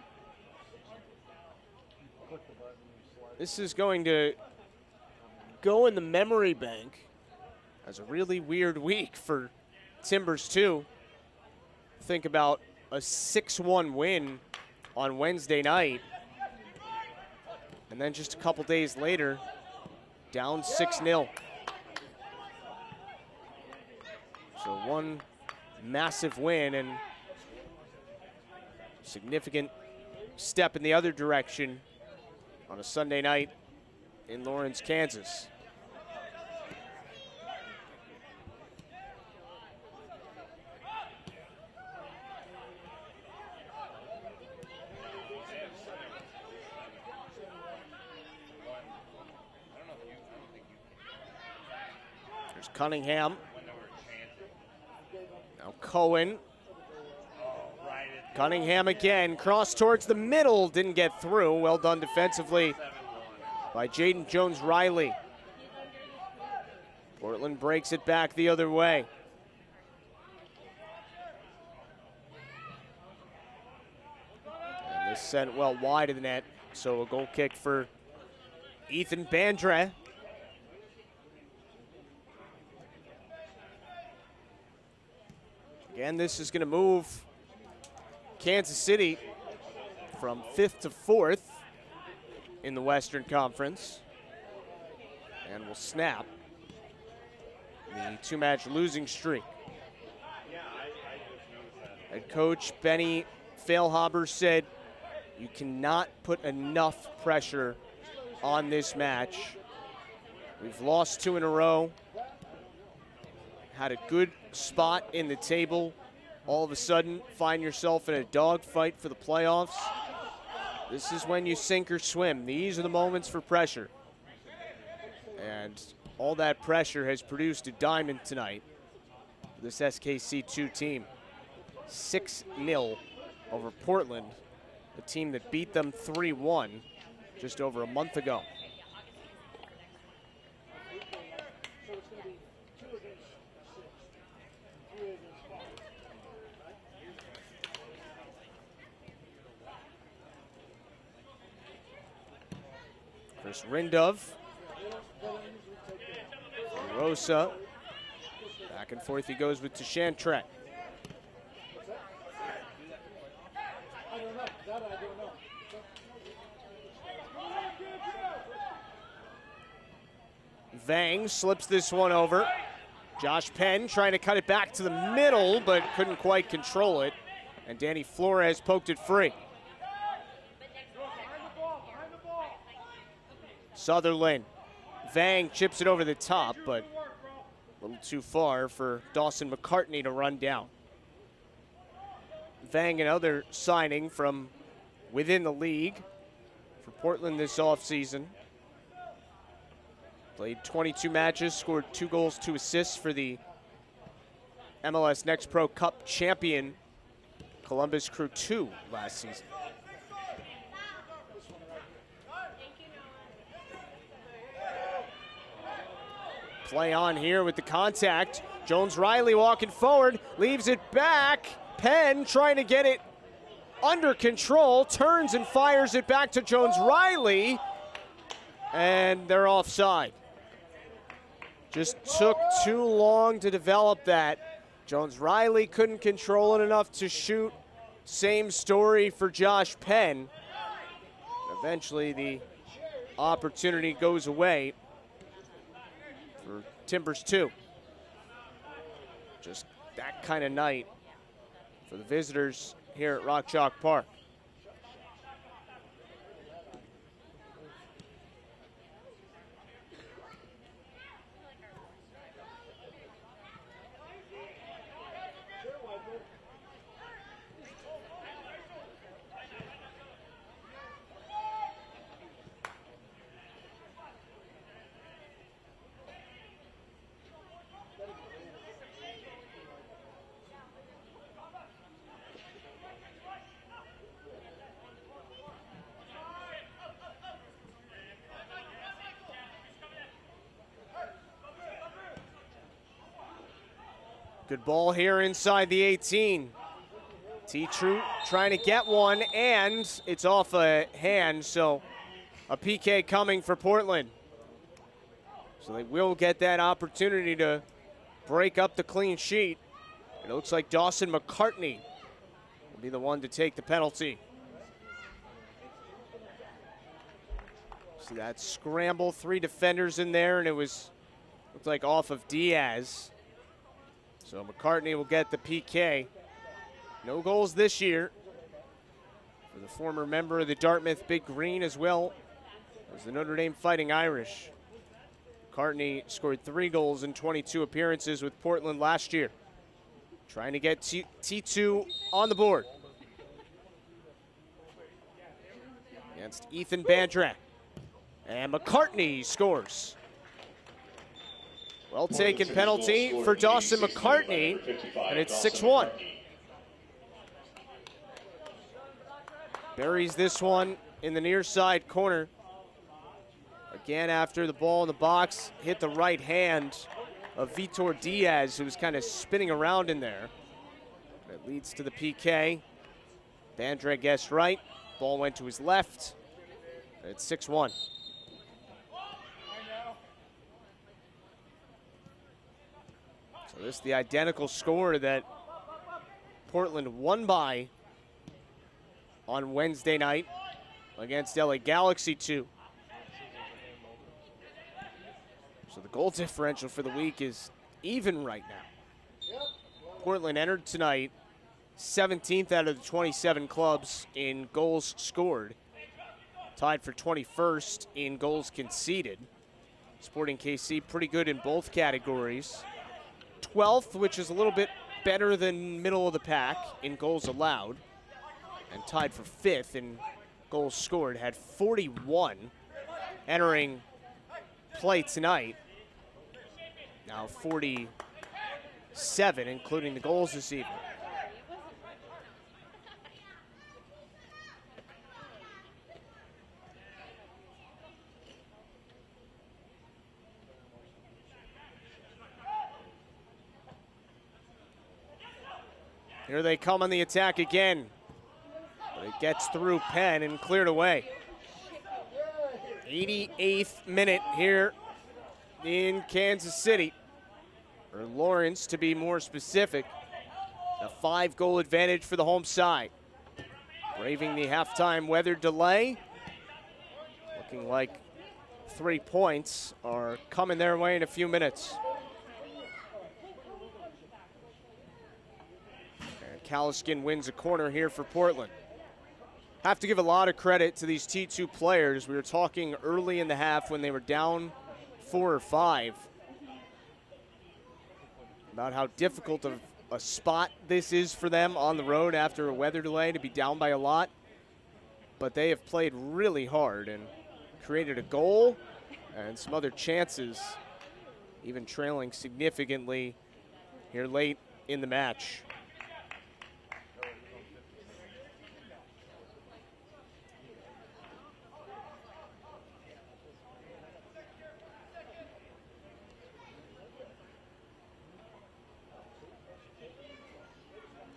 This is going to go in the memory bank as a really weird week for Timbers2. Think about a 6-1 win on Wednesday night. And then just a couple days later, down 6-0. So one massive win and significant step in the other direction on a Sunday night in Lawrence, Kansas. There's Cunningham. Now Cohen. Cunningham again, cross towards the middle, didn't get through. Well done defensively by Jaden Jones-Riley. Portland breaks it back the other way. And this sent well wide of the net, so a goal kick for Ethan Bandre. Again, this is going to move Kansas City from 5th to 4th in the Western Conference, and will snap the 2-match losing streak. Head coach Benny Feilhaber said, "You cannot put enough pressure on this match. We've lost 2 in a row, had a good spot in the table. All of a sudden, find yourself in a dogfight for the playoffs. This is when you sink or swim. These are the moments for pressure." And all that pressure has produced a diamond tonight for this SKC2 team. 6-0 over Portland, a team that beat them 3-1 just over a month ago. Chris Rindov. Rosa. Back and forth he goes with Tashantrek. Vang slips this one over. Josh Penn trying to cut it back to the middle, but couldn't quite control it. And Danny Flores poked it free. Sutherland. Vang chips it over the top, but a little too far for Dawson McCartney to run down. Vang, another signing from within the league for Portland this offseason. Played 22 matches, scored 2 goals, 2 assists for the MLS Next Pro Cup champion Columbus Crew 2 last season. Play on here with the contact. Jones-Riley walking forward, leaves it back. Penn trying to get it under control, turns and fires it back to Jones-Riley, and they're offside. Just took too long to develop that. Jones-Riley couldn't control it enough to shoot. Same story for Josh Penn. Eventually the opportunity goes away for Timbers2. Just that kind of night for the visitors here at Rock Chalk Park. Good ball here inside the 18. T-True trying to get one, and it's off a hand, so a PK coming for Portland. So they will get that opportunity to break up the clean sheet. It looks like Dawson McCartney will be the one to take the penalty. See that scramble, 3 defenders in there, and it looked like off of Diaz. So McCartney will get the PK. No goals this year for the former member of the Dartmouth Big Green, as well as the Notre Dame Fighting Irish. McCartney scored 3 goals in 22 appearances with Portland last year. Trying to get T2 on the board against Ethan Bandrak. And McCartney scores. Well taken penalty for Dawson McCartney, and it's 6-1. Buries this one in the near side corner. Again, after the ball in the box hit the right hand of Vitor Diaz, who was kind of spinning around in there. That leads to the PK. Bandrak guessed right. Ball went to his left. It's 6-1. So this is the identical score that Portland won by on Wednesday night against LA Galaxy 2. So the goal differential for the week is even right now. Portland entered tonight 17th out of the 27 clubs in goals scored, tied for 21st in goals conceded. Sporting KC pretty good in both categories. 12th, which is a little bit better than middle of the pack in goals allowed, and tied for 5th in goals scored, had 41 entering play tonight. Now 47, including the goals this evening. Here they come on the attack again. But it gets through Penn and cleared away. 88th minute here in Kansas City, or Lawrence to be more specific. A 5-goal advantage for the home side. Braving the halftime weather delay. Looking like 3 points are coming their way in a few minutes. Calliskin wins a corner here for Portland. Have to give a lot of credit to these T2 players. We were talking early in the half when they were down 4 or 5 about how difficult of a spot this is for them on the road after a weather delay to be down by a lot. But they have played really hard and created a goal and some other chances, even trailing significantly here late in the match.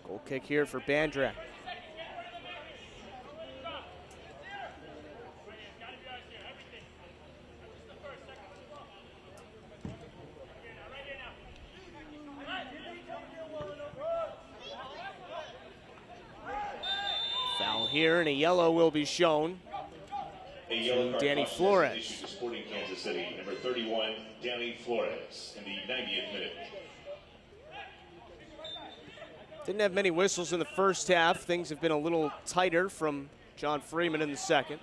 Goal kick here for Bandra. Foul here, and a yellow will be shown to Danny Flores. Issued to Sporting Kansas City, number 31, Danny Flores, in the 90th minute. Didn't have many whistles in the first half. Things have been a little tighter from John Freeman in the second.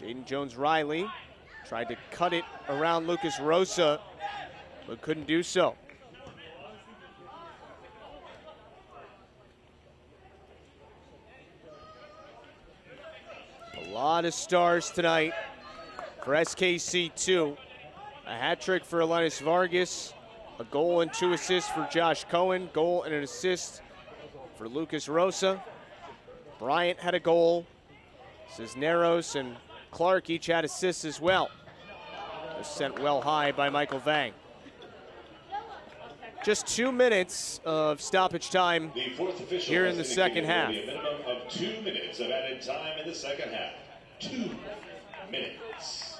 Jaden Jones-Riley tried to cut it around Lucas Rosa, but couldn't do so. A lot of stars tonight for SKC2. A hat trick for Elenis Vargas. A goal and 2 assists for Josh Cohen. Goal and an assist for Lucas Rosa. Bryant had a goal. Cisneros and Clark each had assists as well. It was sent well high by Michael Vang. Just 2 minutes of stoppage time here in the second half. A minimum of 2 minutes of added time in the second half. 2 minutes.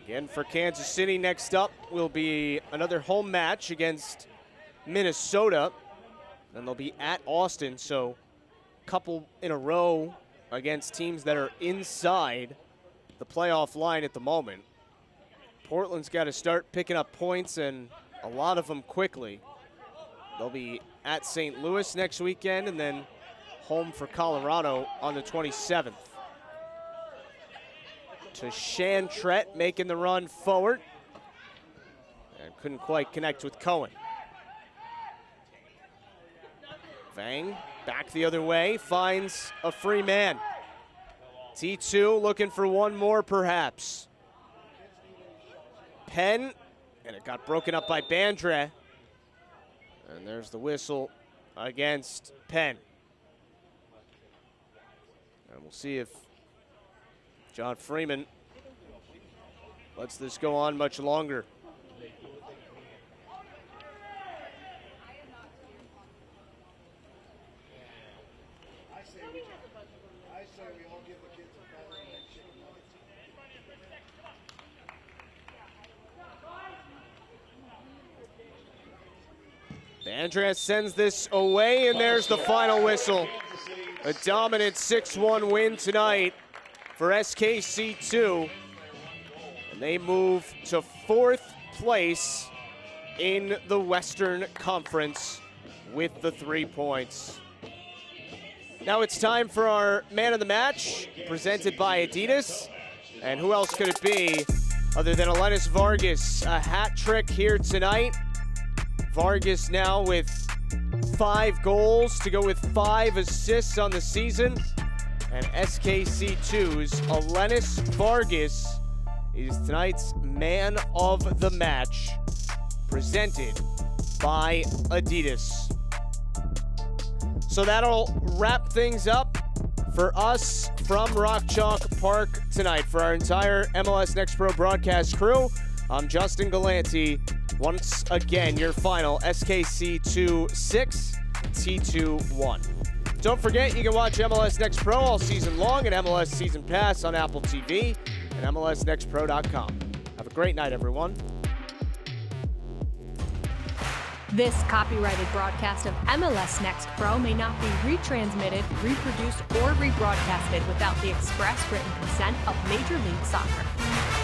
Again, for Kansas City, next up will be another home match against Minnesota. Then they'll be at Austin, so a couple in a row against teams that are inside the playoff line at the moment. Portland's got to start picking up points, and a lot of them quickly. They'll be at St. Louis next weekend and then home for Colorado on the 27th. To Shan Trett making the run forward. And couldn't quite connect with Cohen. Vang back the other way, finds a free man. T2 looking for one more perhaps. Penn, and it got broken up by Bandra. And there's the whistle against Penn. And we'll see if John Freeman lets this go on much longer. Bandra sends this away, and there's the final whistle. A dominant 6-1 win tonight for SKC2. And they move to 4th place in the Western Conference with the 3 points. Now it's time for our man of the match, presented by Adidas. And who else could it be other than Elenis Vargas? A hat trick here tonight. Vargas now with 5 goals to go with 5 assists on the season. And SKC2's Elenis Vargas is tonight's man of the match, presented by Adidas. So that'll wrap things up for us from Rock Chalk Park tonight. For our entire MLS Next Pro broadcast crew, I'm Justin Galanti. Once again, your final SKC 2-6, T2 1. Don't forget, you can watch MLS Next Pro all season long at MLS Season Pass on Apple TV and MLSNextPro.com. Have a great night, everyone. This copyrighted broadcast of MLS Next Pro may not be retransmitted, reproduced, or rebroadcasted without the express written consent of Major League Soccer.